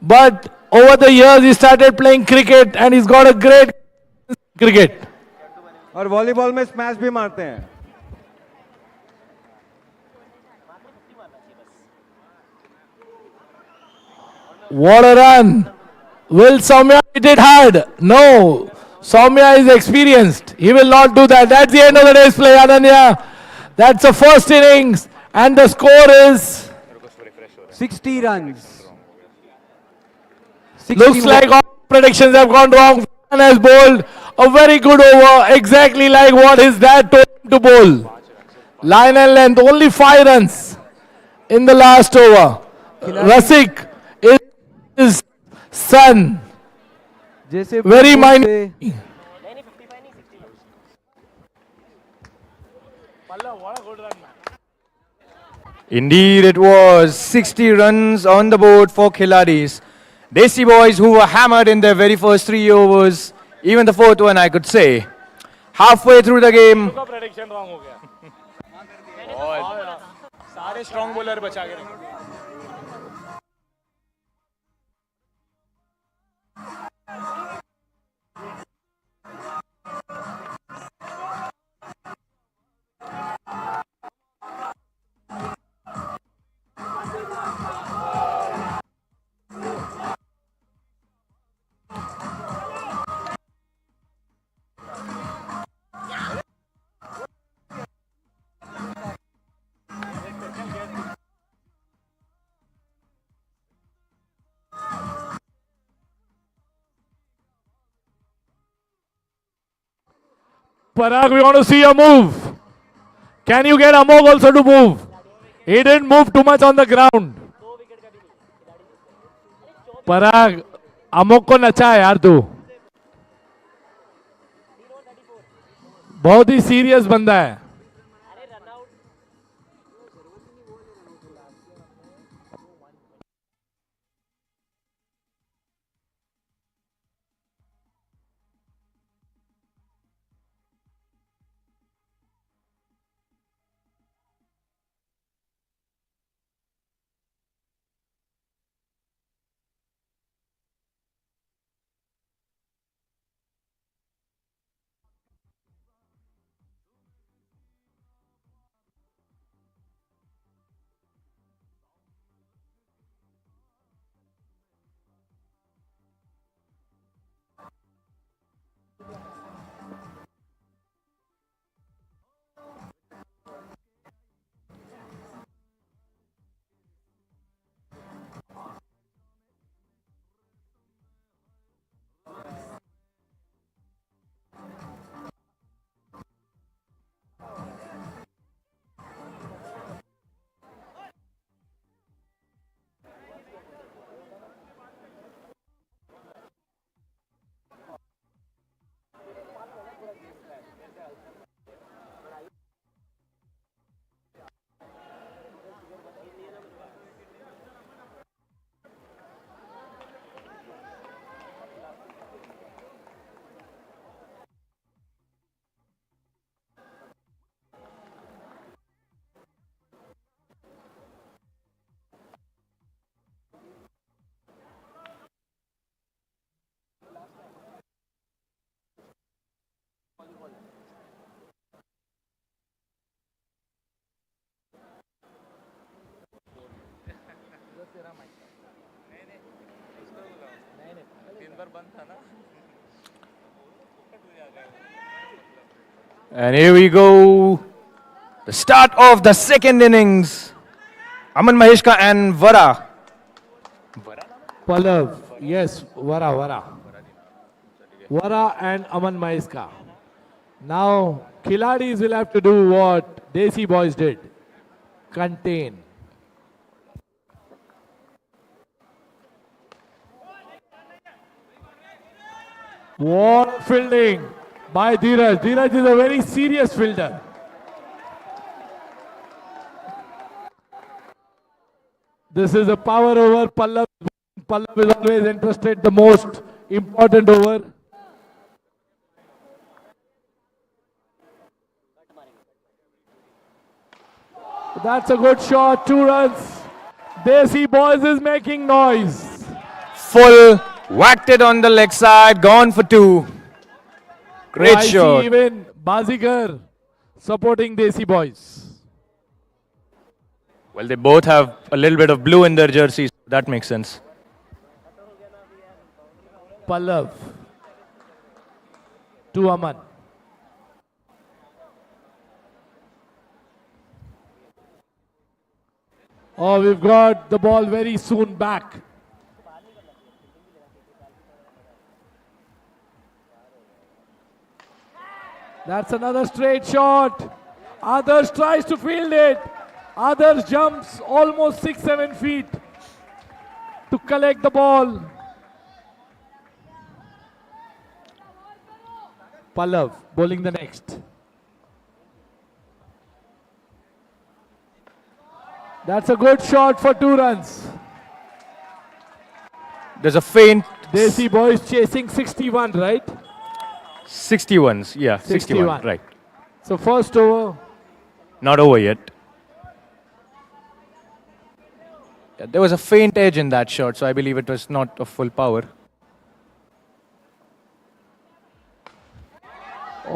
But over the years, he started playing cricket and he's got a great cricket. और volleyball में smash भी मारते हैं. What a run. Will Soumya hit it hard? No. Soumya is experienced. He will not do that. That's the end of the day's play, Ananya. That's the first innings. And the score is 60 runs. looks like all predictions have gone wrong. Vian has bowled a very good over, exactly like what his dad told him to bowl. Line and length, only 5 runs in the last over. Rasik is his son. जैसे Very football minor. से Indeed, it was 60 runs on the board for Khiladis. Desi Boys, who were hammered in their very first 3 overs, even the fourth one, I could say. Halfway through the game, prediction wrong हो गया. सारे strong bowler बचा के रखे. Parag, we want to see a move. Can you get Amog also to move? He didn't move too much on the ground. Parag, Amog को नचा है यार तू. बहुत ही सीरियस बंदा है. And here we go. The start of the second innings. Aman Maheshka and Vara. Pallav, yes, Vara. Vara and Aman Maiska. Now, Khiladis will have to do what Desi Boys did. Contain. What fielding by Dheeraj. Dheeraj is a very serious fielder. This is a power over. Pallav is always interested, the most important over. That's a good shot, 2 runs. Desi Boys is making noise. Full. Whacked it on the leg side. Gone for 2. Great I shot. see even Bazigar supporting Desi Boys. Well, they both have a little bit of blue in their jerseys. That makes sense. Pallav to Aman. Oh, we've got the ball very soon back. That's another straight shot. Others tries to field it. Others jumps almost 6-7 feet to collect the ball. Pallav bowling the next. That's a good shot for 2 runs. There's a feint. Desi Boys chasing 61, right? 61s. Yeah, 61. 61. Right. So first over. Not over yet. Yeah, there was a faint edge in that shot, so I believe it was not of full power.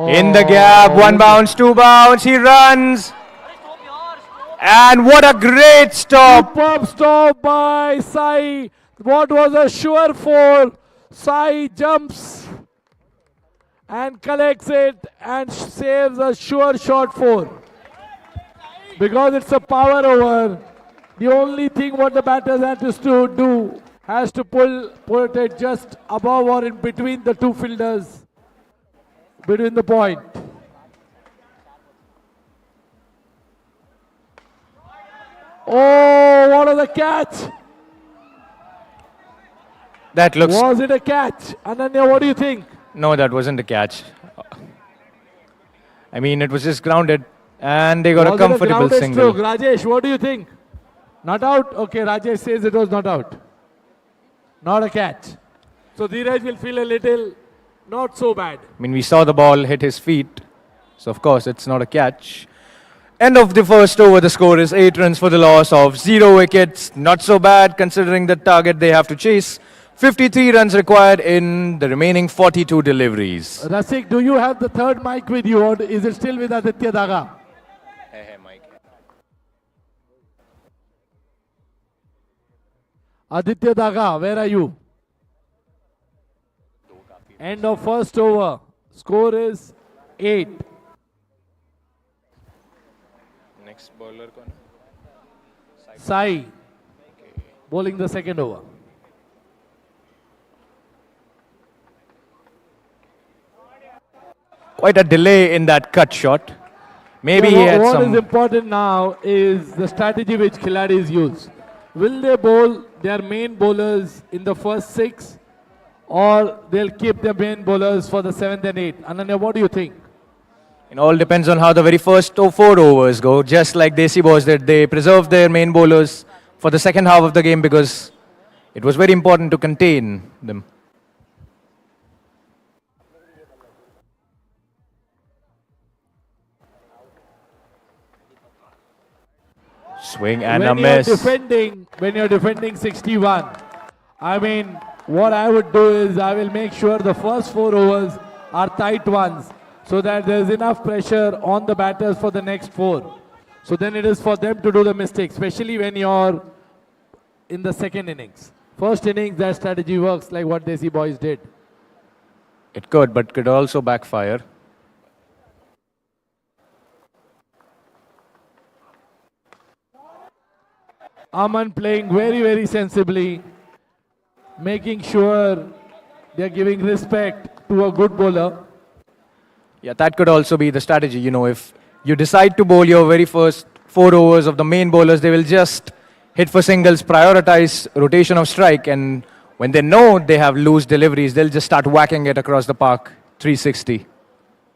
In the gap, 1 bounce, 2 bounce, he runs. And what a great stop. Superb stop by Sai. What was a sure 4. Sai jumps and collects it and saves a sure shot 4. Because it's a power over, the only thing what the batters have to do has to put it just above or in between the 2 fielders, between the point. Oh, what a catch! That looks... Was it a catch? Ananya, what do you think? No, that wasn't a catch. I mean, it was just grounded. And they got Was a comfortable it a grounded single. stroke? Rajesh, what do you think? Not out? Okay, Rajesh says it was not out. Not a catch. So Dheeraj will feel a little not so bad. I mean, we saw the ball hit his feet. So, of course, it's not a catch. End of the first over, the score is 8 runs for the loss of 0 wickets. Not so bad considering the target they have to chase. 53 runs required in the remaining 42 deliveries. Rasik, do you have the third mic with you or is it still with Aditya Daga? Aditya Daga, where are you? End of first over. Score is 8. Next bowler. Sai bowling the second over. Quite a delay in that cut shot. Maybe he had what some... is important now is the strategy which Khiladis use. Will they bowl their main bowlers in the first 6 or they'll keep their main bowlers for the 7th and 8th? Ananya, what do you think? It all depends on how the very first 4 overs go. Just like Desi Boys did, they preserved their main bowlers for the second half of the game because it was very important to contain them. Swing and a miss. When you're defending 61, I mean, what I would do is I will make sure the first 4 overs are tight ones so that there's enough pressure on the batters for the next 4. So then it is for them to do the mistake, especially when you're in the second innings. First innings, that strategy works like what Desi Boys did. It could, but could also backfire. Aman playing very, very sensibly, making sure they're giving respect to a good bowler. Yeah, that could also be the strategy. You know, if you decide to bowl your very first 4 overs of the main bowlers, they will just hit for singles, prioritize rotation of strike, and when they know they have loose deliveries, they'll just start whacking it across the park, 360.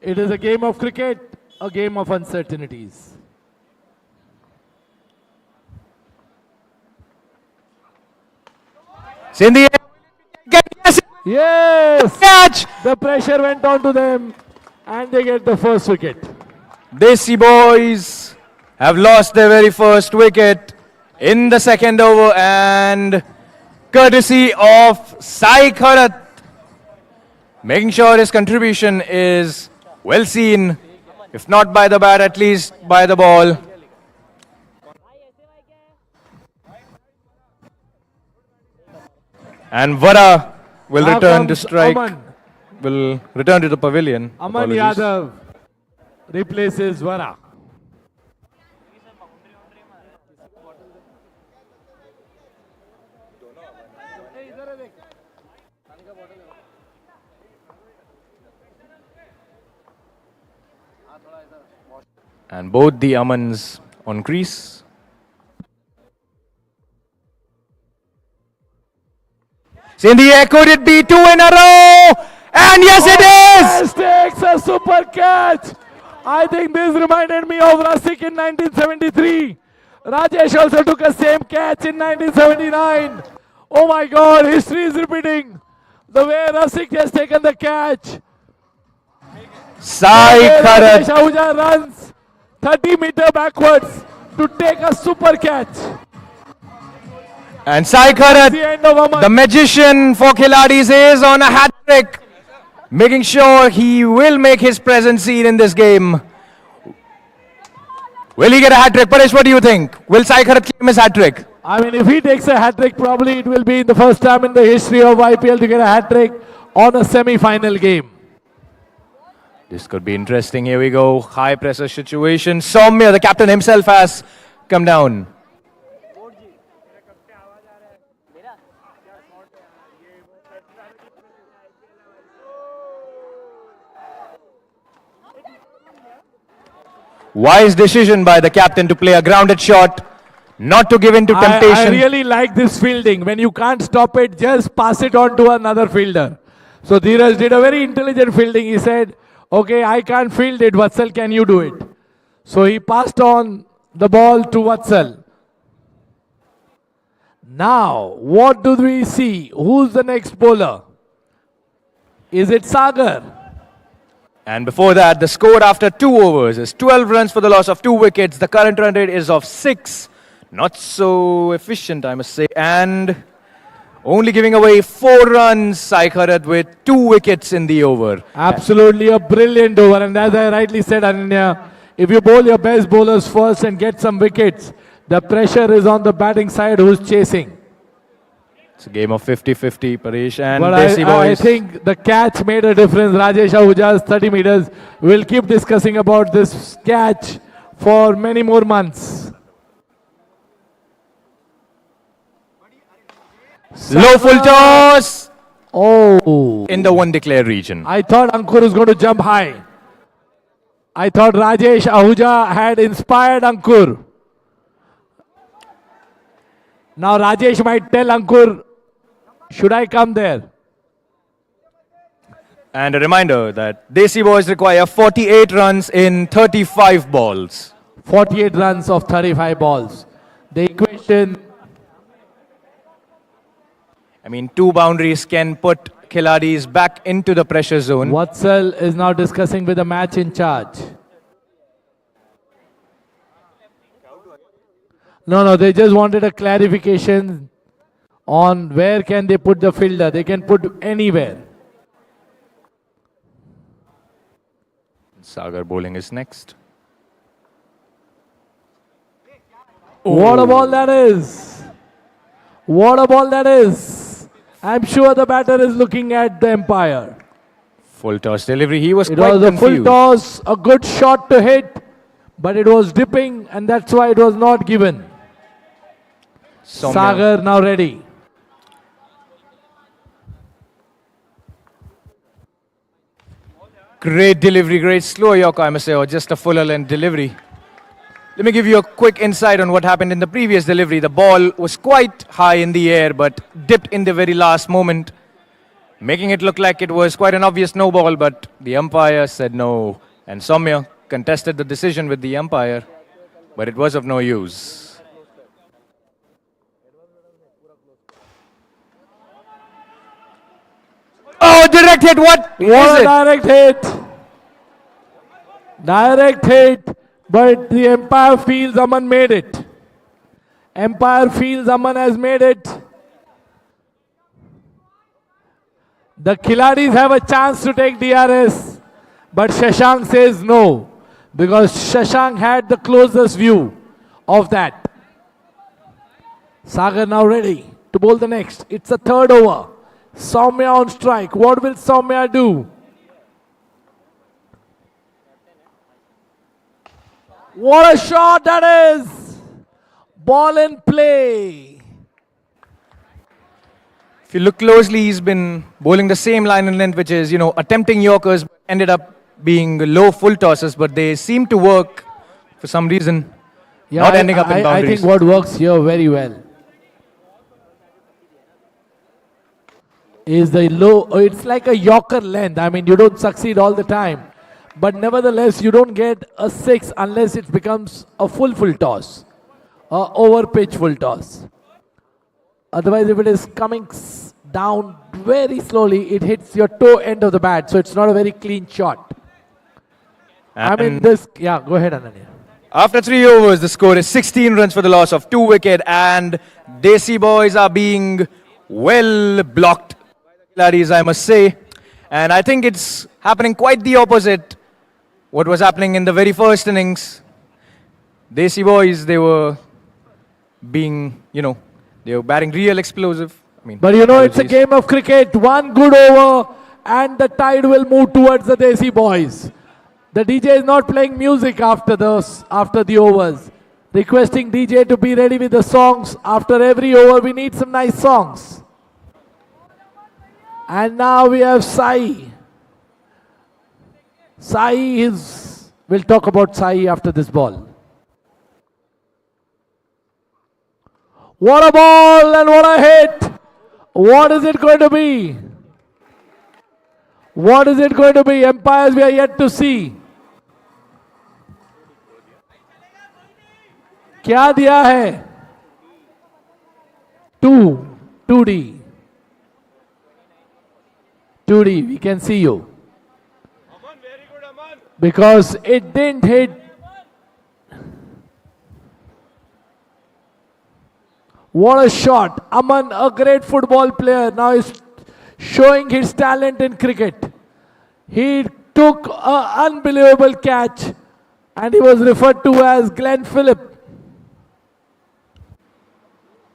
It is a game of cricket, a game of uncertainties. Sindhi, yes, Yes! catch! The pressure went on to them and they get the first wicket. Desi Boys have lost their very first wicket in the second over, and courtesy of Sai Kharat, making sure his contribution is well seen, if not by the bat, at least by the ball. And Vara will Now return to comes strike, Aman. will return to the pavilion. Aman Apologies. Yadav replaces Vara. And both the Amans on crease. Sindhi, could it be 2 in a row? And yes, it is! Takes a super catch. I think this reminded me of Rasik in 1973. Rajesh also took a same catch in 1979. Oh my God, history is repeating. The way Rasik has taken the catch. Sai Rajesh Kharat. Ahuja runs 30 meters backwards to take a super catch. And Sai The Kharat, end of Aman. the magician for Khiladis, is on a hat trick, making sure he will make his presence seen in this game. Will he get a hat trick? Paresh, what do you think? Will Sai Kharat claim his hat trick? I mean, if he takes a hat trick, probably it will be the first time in the history of IPL to get a hat trick on a semi-final game. This could be interesting. Here we go. High pressure situation. Soumya, the captain himself, has come down. Wise decision by the captain to play a grounded shot, not to give in to I temptation. really like this fielding. When you can't stop it, just pass it on to another fielder. So Dheeraj did a very intelligent fielding. He said, okay, I can't field it. Vatsal, can you do it? So he passed on the ball to Vatsal. Now, what do we see? Who's the next bowler? Is it Sagar? And before that, the score after 2 overs is 12 runs for the loss of 2 wickets. The current run rate is of 6. Not so efficient, I must say. And only giving away 4 runs, Sai Kharat, with 2 wickets in the over. Absolutely a brilliant over. And as I rightly said, Ananya, if you bowl your best bowlers first and get some wickets, the pressure is on the batting side who's chasing. It's a game of 50-50, Paresh and But Desi I Boys. think the catch made a difference. Rajesh Ahuja's 30 meters. We'll keep discussing about this catch for many more months. Low full toss Oh. in the one declare region. I thought Ankur was going to jump high. I thought Rajesh Ahuja had inspired Ankur. Now Rajesh might tell Ankur, should I come there? And a reminder that Desi Boys require 48 runs in 35 balls. 48 runs of 35 balls. The equation, I mean, 2 boundaries can put Khiladis back into the pressure zone. Vatsal is now discussing with the match in charge. No, they just wanted a clarification on where can they put the fielder. They can put anywhere. Sagar bowling is next. What a ball that is. What a ball that is. I'm sure the batter is looking at the umpire. Full toss delivery. He was It quite was a full confused. toss, a good shot to hit, but it was dipping and that's why it was not given. Soumya. Sagar now ready. Great delivery, great slow Yorker, I must say, or just a fuller length delivery. Let me give you a quick insight on what happened in the previous delivery. The ball was quite high in the air, but dipped in the very last moment, making it look like it was quite an obvious no ball, but the umpire said no. And Soumya contested the decision with the umpire, but it was of no use. Oh, direct hit, what is What a it? direct hit. Direct hit, but the umpire feels Aman made it. Umpire feels Aman has made it. The Khiladis have a chance to take DRS, but Shashank says no, because Shashank had the closest view of that. Sagar now ready to bowl the next. It's a third over. Soumya on strike. What will Soumya do? What a shot that is! Ball in play. If you look closely, he's been bowling the same line and length, which is, attempting Yorkers, ended up being low full tosses, but they seem to work for some reason, not ending up in I boundaries. think what works here very well is the low, it's like a Yorker length. I mean, you don't succeed all the time. But nevertheless, you don't get a 6 unless it becomes a full toss. Over pitch full toss. Otherwise, if it is coming down very slowly, it hits your toe end of the bat. So it's not a very clean shot. And Go ahead, Ananya. after 3 overs, the score is 16 runs for the loss of 2 wickets, and Desi Boys are being well blocked by the Khiladis, I must say. And I think it's happening quite the opposite what was happening in the very first innings. Desi Boys, they were being, they were batting real explosive. But it's a apologies. game of cricket. One good over and the tide will move towards the Desi Boys. The DJ is not playing music after the overs. Requesting DJ to be ready with the songs. After every over, we need some nice songs. And now we have Sai. We'll talk about Sai after this ball. What a ball and what a hit! What is it going to be? What is it going to be? Umpires we are yet to see. क्या दिया है? 2D. 2D, we can see you. Because it didn't hit. What a shot. Aman, a great football player, now is showing his talent in cricket. He took an unbelievable catch and he was referred to as Glenn Phillip.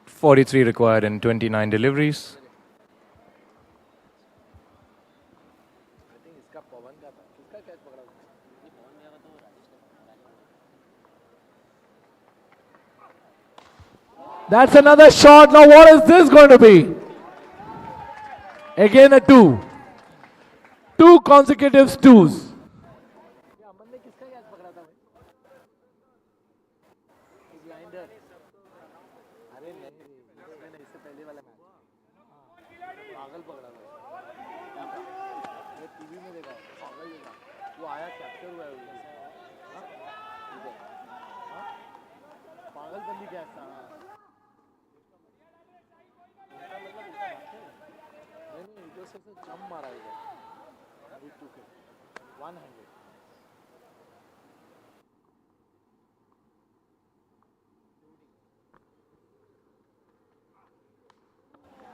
43 required in 29 deliveries. That's another shot. Now what is this going to be? Again a 2. 2 consecutive twos.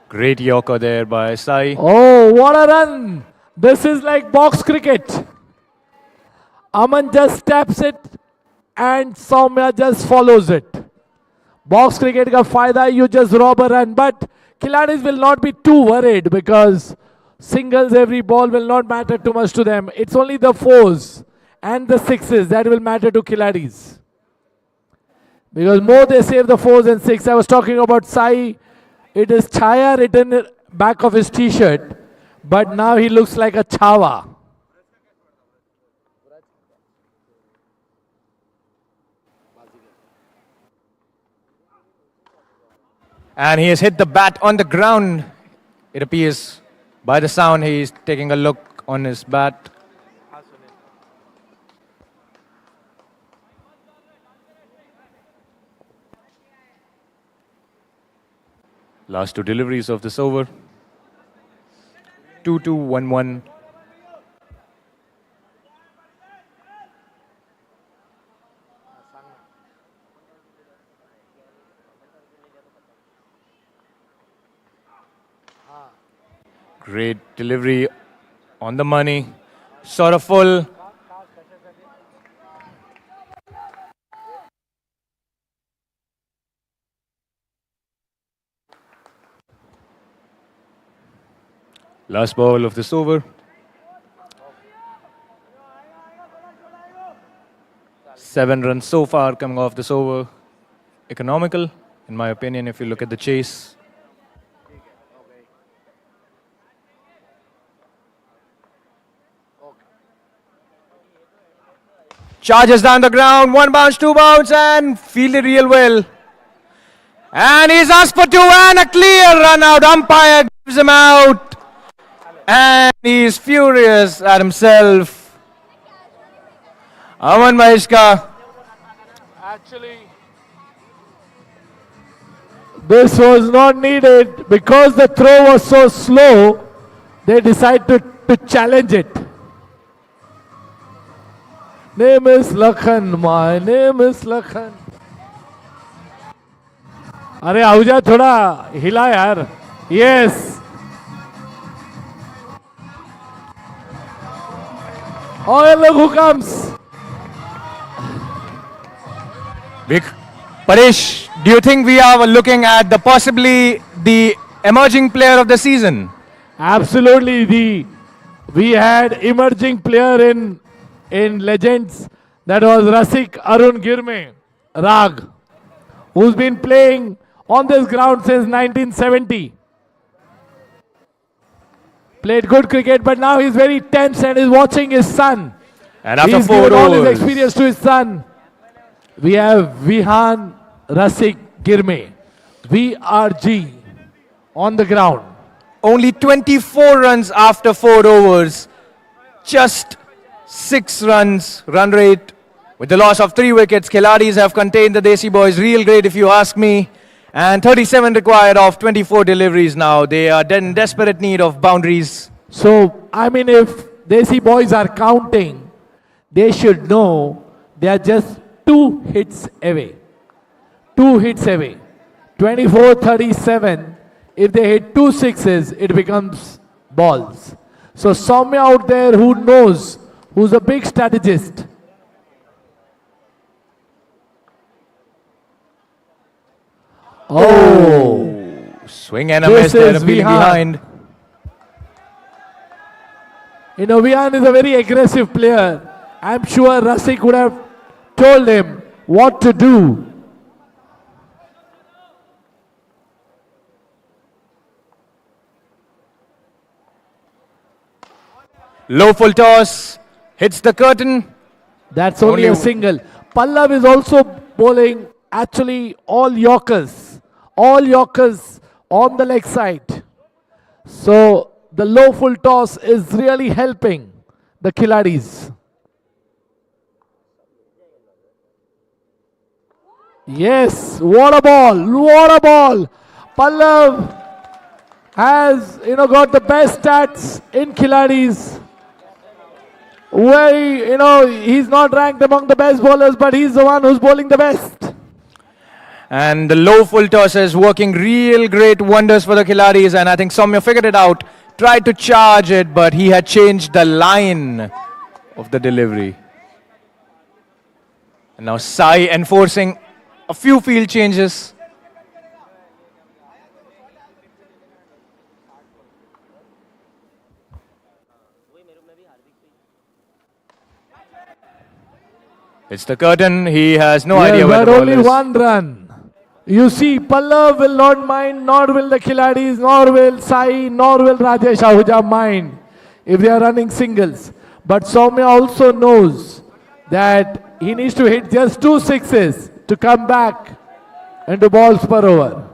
Great Yorker there by Sai. Oh, what a run! This is like box cricket. Aman just taps it and Soumya just follows it. Box cricket का फायदा, you just rob a run. But Khiladis will not be too worried because singles every ball will not matter too much to them. It's only the fours and the sixes that will matter to Khiladis. Because more they save the fours and six. I was talking about Sai. It is Chaya written back of his t-shirt. But now he looks like a Chava. And he has hit the bat on the ground. It appears by the sound he is taking a look on his bat. Last two deliveries of this over. 2-2, 1-1. Great delivery on the money. Sort of full. Last ball of this over. 7 runs so far coming off this over. Economical, in my opinion, if you look at the chase. Charges down the ground, 1 bounce, 2 bounce, and fielded real well. And he's asked for 2 and a clear run out. Umpire gives him out. And he's furious at himself. Aman Maheshka. Actually, this was not needed because the throw was so slow. They decided to challenge it. Name is Lakhan, my name is Lakhan. अरे आहुजा थोड़ा हिला यार. Yes. Oh, look who comes. Vic, Paresh, do you think we are looking at possibly the emerging player of the season? Absolutely. We had emerging player in Legends. That was Rasik Arun Girme, Rag, who's been playing on this ground since 1970. Played good cricket, but now he's very tense and is watching his son. And after He's 4 given all overs, his experience to his son. We have Vihan Rasik Girme, VRG, on the ground. only 24 runs after 4 overs. Just 6 runs run rate. With the loss of 3 wickets, Khiladis have contained the Desi Boys real great if you ask me. And 37 required of 24 deliveries now. They are in desperate need of boundaries. So, I mean, if Desi Boys are counting, they should know they are just 2 hits away. 2 hits away. 24-37. If they hit 2 sixes, it becomes balls. So, Soumya out there who knows, who's a big strategist. Oh, Swing and a This miss there, is appealing Vihan. behind. you know, Vihan is a very aggressive player. I'm sure Rasik would have told him what to do. Low full toss. Hits the curtain. That's only a Only- single. Pallav is also bowling actually all Yorkers. All Yorkers on the leg side. So the low full toss is really helping the Khiladis. Yes, what a ball, what a ball. Pallav has, got the best stats in Khiladis. Where, he's not ranked among the best bowlers, but he's the one who's bowling the best. And the low full toss is working real great wonders for the Khiladis. And I think Soumya figured it out. Tried to charge it, but he had changed the line of the delivery. And now Sai enforcing a few field changes. It's the curtain. He has no idea where the ball only is. one run. You see, Pallav will not mind, nor will the Khiladis, nor will Sai, nor will Rajesh Ahuja mind if they are running singles. But Soumya also knows that he needs to hit just 2 sixes to come back into balls per over.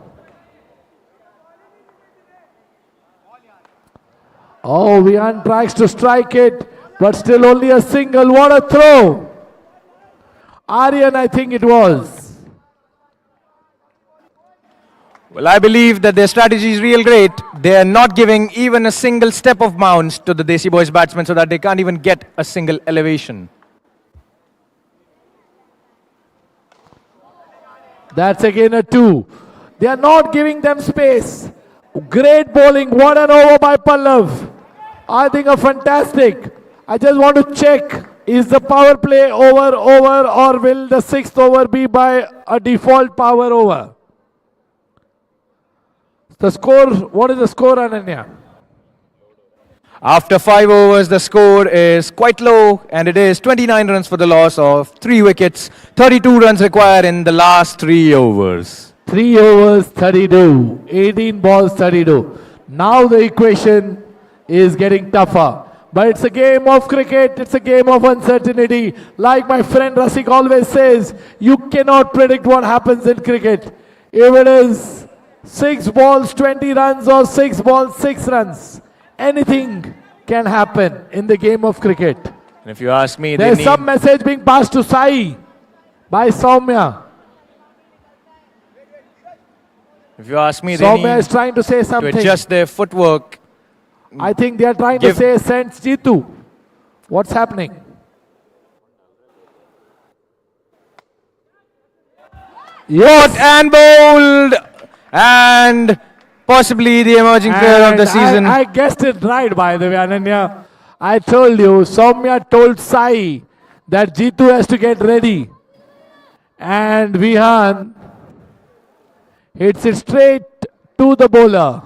Oh, Vihan tries to strike it, but still only a single. What a throw! Aryan, I think it was. Well, I believe that their strategy is real great. They are not giving even a single step of bounce to the Desi Boys batsmen so that they can't even get a single elevation. That's again a 2. They are not giving them space. Great bowling. What an over by Pallav. I think a fantastic. I just want to check. Is the power play over, or will the 6th over be by a default power over? The score, what is the score, Ananya? After 5 overs, the score is quite low, and it is 29 runs for the loss of 3 wickets. 32 runs required in the last 3 overs. 3 overs, 32. 18 balls, 32. Now the equation is getting tougher. But it's a game of cricket, it's a game of uncertainty. Like my friend Rasik always says, you cannot predict what happens in cricket. If it is 6 balls, 20 runs or 6 balls, 6 runs, anything can happen in the game of cricket. And if you ask me, There's some message being passed to Sai by Soumya. if you ask me, they Soumya need is trying to say to something. adjust their footwork. I think they are trying to say, sense Jitu. What's happening? Yes. And bowled, and possibly the emerging player of the season. I guessed it right, by the way, Ananya. I told you, Soumya told Sai that Jitu has to get ready. And Vihan hits it straight to the bowler.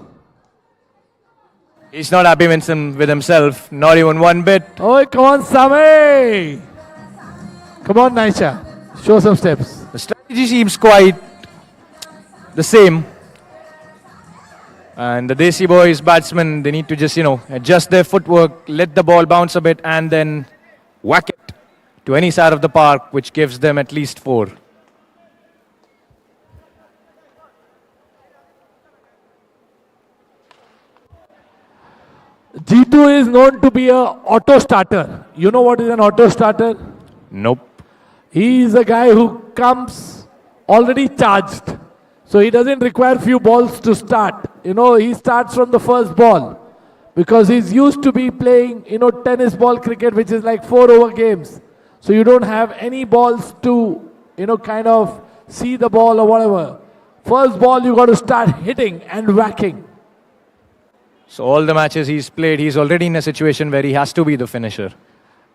He's not happy with himself, not even one bit. Oh, come on, Samay. Come on, Naisha. Show some steps. The strategy seems quite the same. And the Desi Boys batsmen, they need to just, adjust their footwork, let the ball bounce a bit, and then whack it to any side of the park, which gives them at least 4. Jitu is known to be a auto starter. You know what is an auto starter? Nope. He is a guy who comes already charged. So he doesn't require few balls to start. He starts from the first ball. Because he's used to be playing, tennis ball cricket, which is like 4 over games. So you don't have any balls to, kind of see the ball or whatever. First ball you got to start hitting and whacking. So all the matches he's played, he's already in a situation where he has to be the finisher.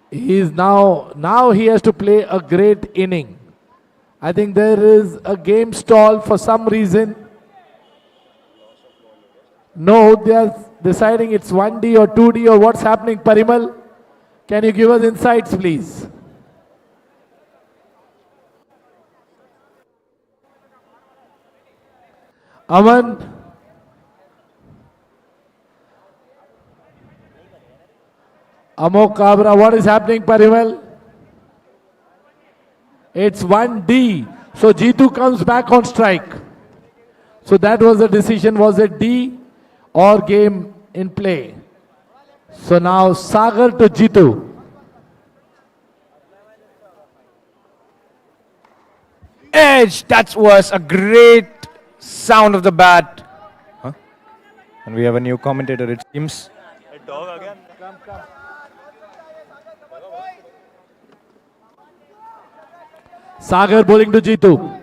He is now he has to play a great inning. I think there is a game stall for some reason. No, they are deciding it's 1D or 2D or what's happening, Parimal. Can you give us insights, please? Aman. Amok Kabra, what is happening, Parimal? It's 1D. So Jitu comes back on strike. So that was the decision. Was it D or game in play? So now Sagar to Jitu. Edge, that was a great sound of the bat. Huh? And we have a new commentator, it seems. Sagar bowling to Jitu.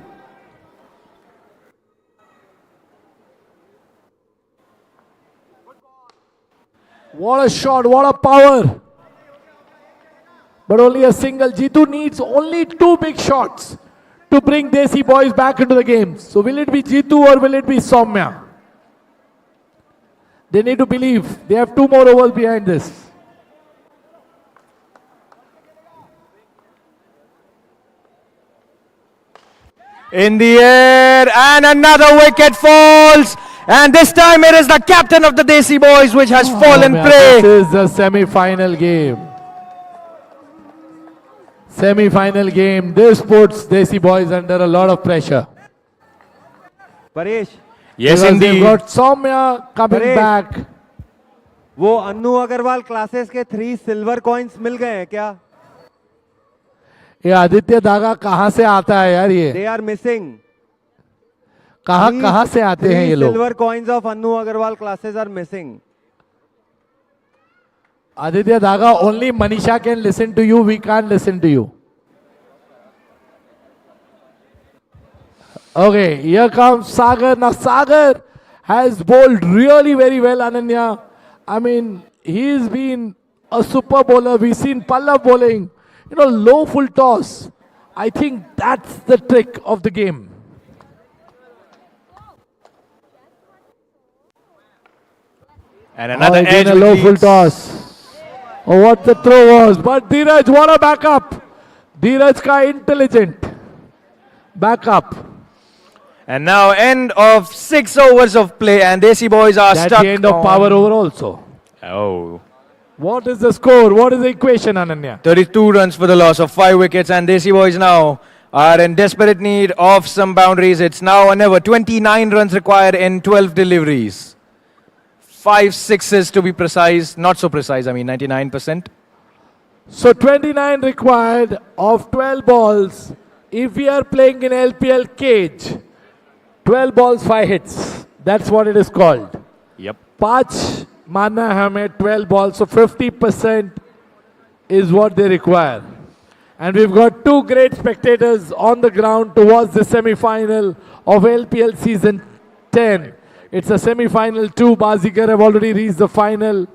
What a shot, what a power. But only a single. Jitu needs only 2 big shots to bring Desi Boys back into the game. So will it be Jitu or will it be Soumya? They need to believe. They have 2 more overs behind this. In the air, and another wicket falls. And this time it is the captain of the Desi Boys which has fallen prey. This is the semi-final game. Semi-final game. This puts Desi Boys under a lot of pressure. Paresh Yes, Because they've indeed. got Soumya coming Paresh. back. वो Annu Agarwal classes के 3 silver coins मिल गए हैं क्या? ये आदित्य दागा कहाँ से आता है यार ये? They are missing. कहाँ से आते हैं ये लोग? Silver coins of Annu Agarwal classes are missing. Aditya Daga, only Manisha can listen to you. We can't listen to you. Okay, here comes Sagar. Now Sagar has bowled really very well, Ananya. I mean, he's been a super bowler. We've seen Pallav bowling, low full toss. I think that's the trick of the game. And another Again edge a with low full leads. toss. Oh, what the throw was. But Dheeraj, what a backup. Dheeraj ka intelligent backup. And now end of 6 overs of play, and Desi Boys are That's stuck the end of on- power over also. Oh. What is the score? What is the equation, Ananya? 32 runs for the loss of 5 wickets, and Desi Boys now are in desperate need of some boundaries. It's now or never. 29 runs required in 12 deliveries. 5 sixes to be precise. Not so precise, I mean 99%. So 29 required of 12 balls. If we are playing in LPL cage, 12 balls, 5 hits. That's what it is called. Yep. 5 मानना है हमें 12 balls, so 50% is what they require. And we've got 2 great spectators on the ground to watch the semi-final of LPL season 10. It's a semi-final. 2 Bazigar have already reached the final.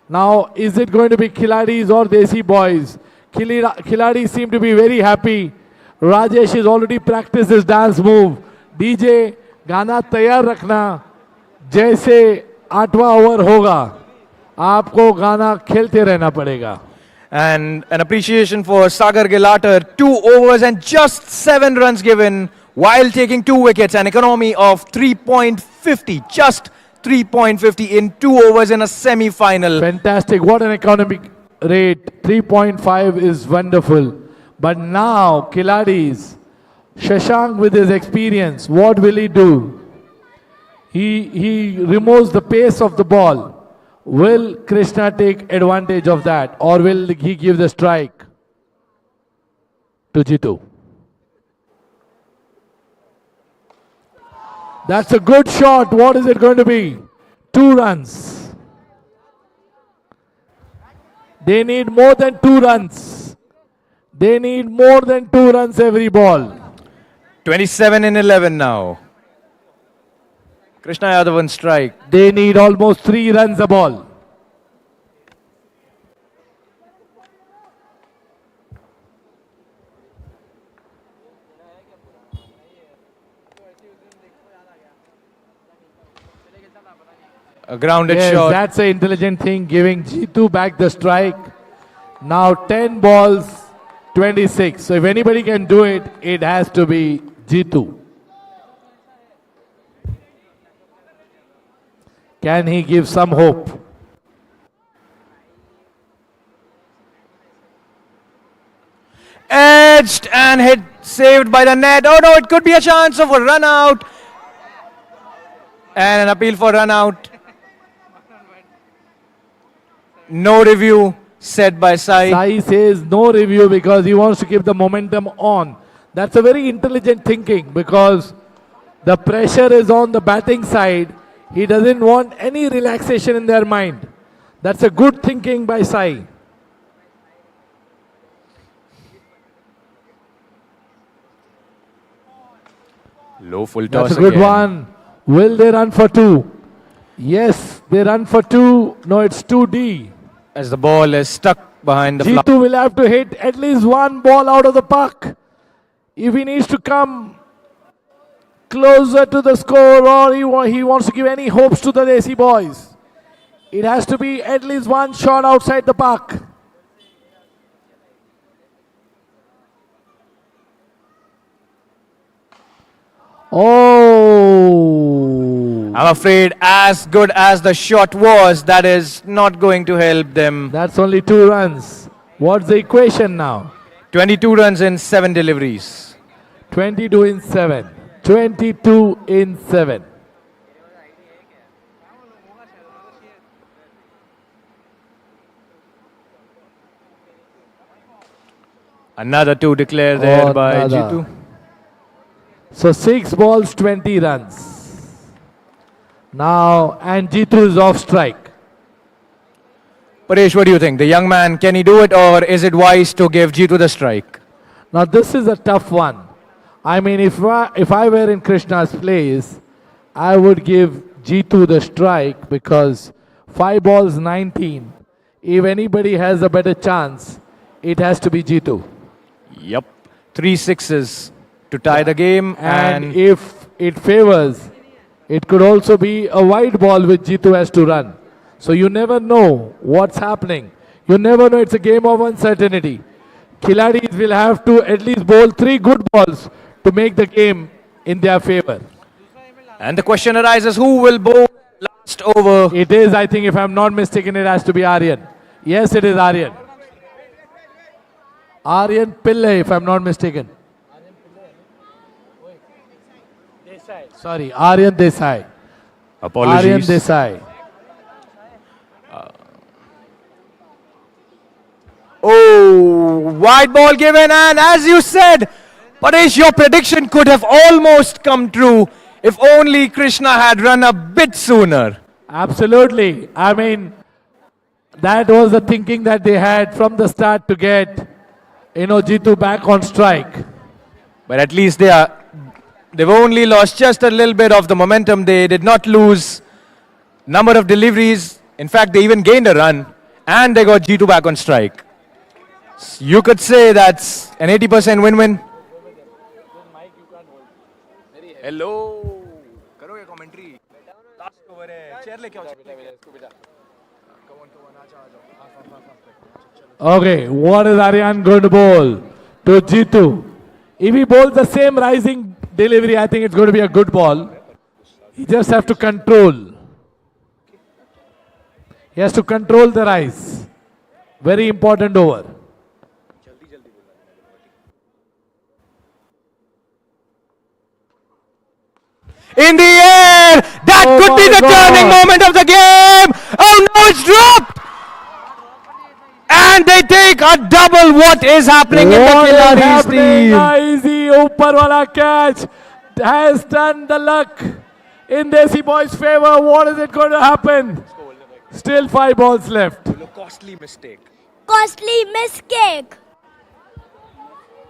Now, is it going to be Khiladis or Desi Boys? Khiladis seem to be very happy. Rajesh has already practiced his dance move. DJ, गाना तैयार रखना. जैसे 8वां over होगा, आपको गाना खेलते रहना पड़ेगा. And an appreciation for Sagar Gilatar. 2 overs and just 7 runs given while taking 2 wickets. An economy of 3.50. Just 3.50 in 2 overs in a semi-final. Fantastic. What an economic rate. 3.5 is wonderful. But now, Khiladis, Shashank with his experience, what will he do? He removes the pace of the ball. Will Krishna take advantage of that, or will he give the strike to Jitu? That's a good shot. What is it going to be? 2 runs. They need more than 2 runs. They need more than 2 runs every ball. 27 in 11 now. Krishna Yadav on strike. They need almost 3 runs a ball. A grounded Yes, shot. that's an intelligent thing, giving Jitu back the strike. Now 10 balls, 26. So if anybody can do it, it has to be Jitu. Can he give some hope? Edged and hit, saved by the net. Oh no, it could be a chance of a run out. And an appeal for run out. No review said by Sai. Sai says no review because he wants to keep the momentum on. That's a very intelligent thinking because the pressure is on the batting side. He doesn't want any relaxation in their mind. That's a good thinking by Sai. Low full toss That's a good again. one. Will they run for 2? Yes, they run for 2. No, it's 2D. As the ball is stuck behind the fly. Jitu will have to hit at least 1 ball out of the park. if he needs to come closer to the score or he wants to give any hopes to the Desi boys, it has to be at least one shot outside the park. Oh! I'm afraid as good as the shot was, that is not going to help them. That's only 2 runs. What's the equation now? 22 runs in 7 deliveries. 22 in 7. 22 in 7. Another 2 declared there by Another. Jitu. So 6 balls, 20 runs. Now, and Jitu is off strike. Paresh, what do you think? The young man, can he do it, or is it wise to give Jitu the strike? Now this is a tough one. I mean, if I were in Krishna's place, I would give Jitu the strike because 5 balls, 19. If anybody has a better chance, it has to be Jitu. Yep. 3 sixes to tie the game, And if it favors, it could also be a wide ball which Jitu has to run. So you never know what's happening. You never know. It's a game of uncertainty. Khiladis will have to at least bowl 3 good balls to make the game in their favor. and the question arises, who will bowl last over? It is, I think, if I'm not mistaken, it has to be Aryan. Yes, it is Aryan. Aryan Pillai, if I'm not mistaken. Sorry, Aryan Desai. Apologies. Aryan Desai. Oh, wide ball given, and as you said, Paresh, your prediction could have almost come true if only Krishna had run a bit sooner. Absolutely. I mean, that was the thinking that they had from the start to get, Jitu back on strike. But at least they've only lost just a little bit of the momentum. They did not lose number of deliveries. In fact, they even gained a run, and they got Jitu back on strike. You could say that's an 80% win-win. Hello. Karo ye commentary. Last over hai. Chair leke aao. Okay, what is Aryan going to bowl to Jitu? If he bowls the same rising delivery, I think it's going to be a good ball. He just have to control. He has to control the rise. Very important over. In the air! That Oh could be my the turning God. moment of the game! Oh no, it's dropped! And they take a double. What is happening in the What is Khiladis happening? team? Easy upar wala catch has done the luck in Desi Boys' favor. What is it going to happen? Still 5 balls left. Costly mistake. Costly mistake.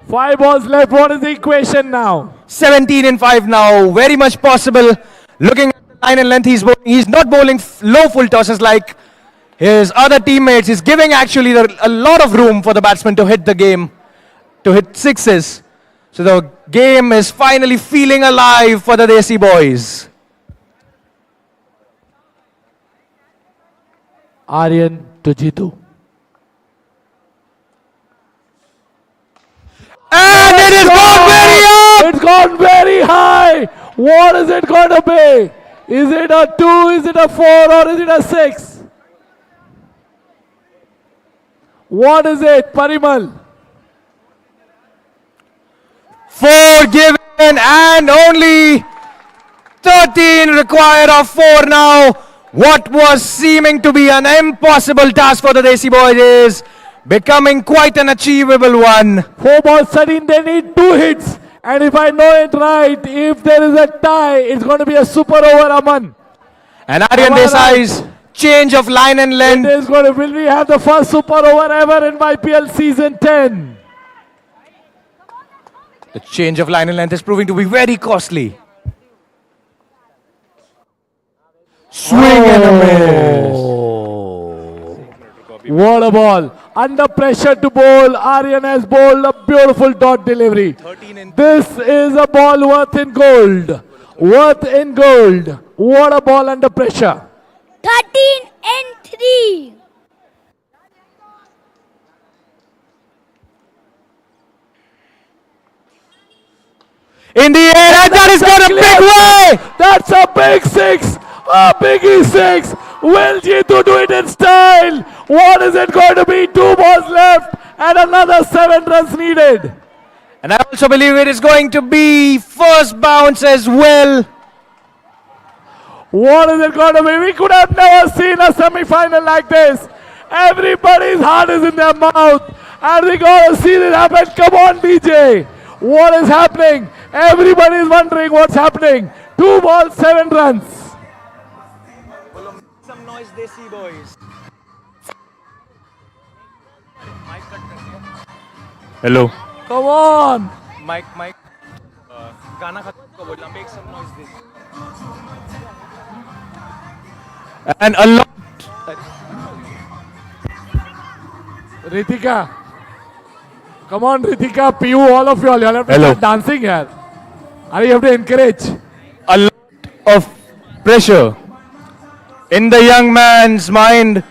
5 balls left. What is the equation now? 17 in 5 now. Very much possible. Looking at the line and length he's bowling. He's not bowling low full tosses like his other teammates. He's giving actually a lot of room for the batsman to hit the game, to hit sixes. So the game is finally feeling alive for the Desi Boys. Aryan to Jitu. And it has gone very up! It's gone very high. What is it going to be? Is it a 2, is it a 4 or is it a 6? What is it, Parimal? 4 given and only 13 required of 4 now. What was seeming to be an impossible task for the Desi Boys is becoming quite an achievable one. 4 balls 13, they need 2 hits. And if I know it right, if there is a tie, it's going to be a super over, Aman. And Aryan Am I Desai's change of line and It length. is going to, will we have the first super over ever in IPL season 10? The change of line and length is proving to be very costly. Swing and a miss. What What a ball. Under pressure to bowl. Aryan has bowled a beautiful dot delivery. This is a ball worth in gold. Worth in gold. What a ball under pressure. 13 and 3. In the air, and that is got a big way! That's a big six. A biggie six. Will Jitu do it in style? What is it going to be? 2 balls left and another 7 runs needed. And I also believe it is going to be first bounce as well. What is it going to be? We could have never seen a semi-final like this. Everybody's heart is in their mouth. And we got to see this happen. Come on, DJ. What is happening? Everybody is wondering what's happening. 2 balls, 7 runs. Some noise, Desi Boys. Hello. Come on. Mike. गाना खत्म को बोलना. Make some noise, Desi. And a lot. Ritika. Come on, Ritika, Piyu, all of you all. You all have to Hello. start dancing here. And you have to encourage. A lot of pressure in the young man's mind.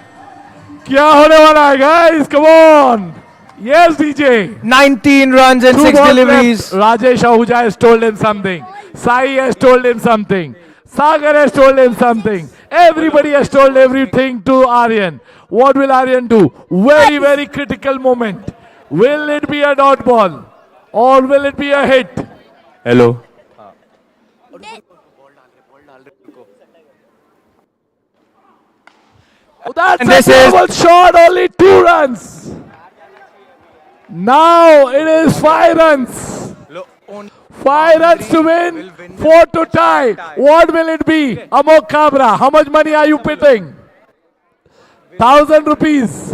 क्या होने वाला है, guys? Come on. Yes, DJ. 19 runs and 2 6 balls deliveries. left. Rajesh Ahuja has told him something. Sai has told him something. Sagar has told him something. Everybody has told everything to Aryan. What will Aryan do? Very, very critical moment. Will it be a dot ball? Or will it be a hit? Hello. That's And a this is- double shot, only 2 runs. Now it is 5 runs. 5 runs to win, 4 to tie. What will it be? Amok Kabra, how much money are you pitting? 1,000 rupees.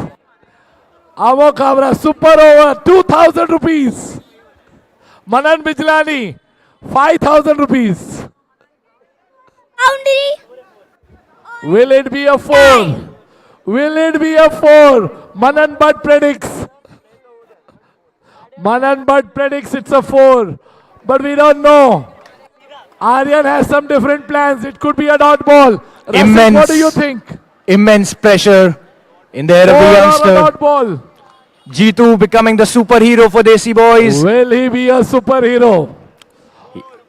Amok Kabra, super over, 2,000 rupees. Manan Bijlani, 5,000 rupees. Boundary. Will it be a 4? Will it be a 4? Manan Bhatt predicts. Manan Bhatt predicts it's a 4. But we don't know. Aryan has some different plans. It could be a dot ball. Rasid, Immense. what do you think? Immense pressure in the head of Or the a youngster. dot ball. Jitu becoming the superhero for Desi Boys. Will he be a superhero?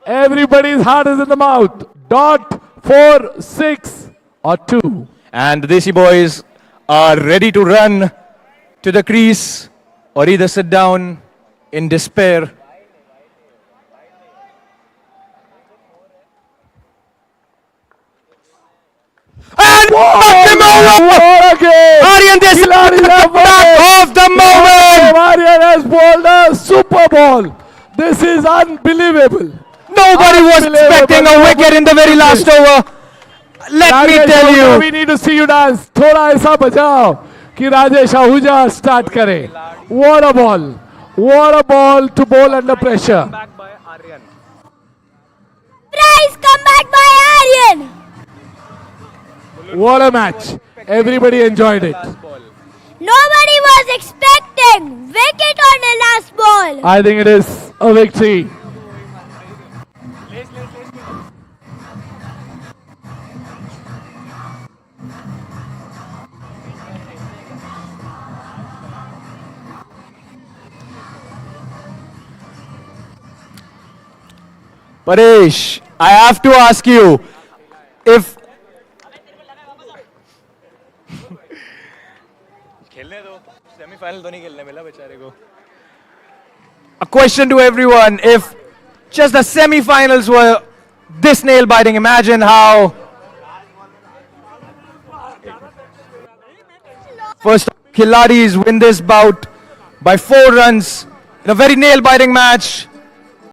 Everybody's heart is in the mouth. Dot, 4, 6 or 2. And the Desi Boys are ready to run to the crease or either sit down in despair. And knocked him over! What a game! Aryan Desi Khiladis have won it. of the moment! Aryan has bowled a super ball. This is unbelievable. Nobody was Unbelievable. expecting a wicket in the very last over. Let me Rajesh tell Ahuja, you. we need to see you dance. थोड़ा ऐसा बजाओ कि Rajesh Ahuja start करे. What a ball! What a ball to bowl under pressure. Back by Aryan. Prize come back by Aryan. What a match! Everybody enjoyed it. Nobody was expecting wicket on the last ball. I think it is a victory. Paresh, I have to ask you if a question to everyone, if just the semi-finals were this nail-biting, imagine how first Khiladis win this bout by 4 runs in a very nail-biting match.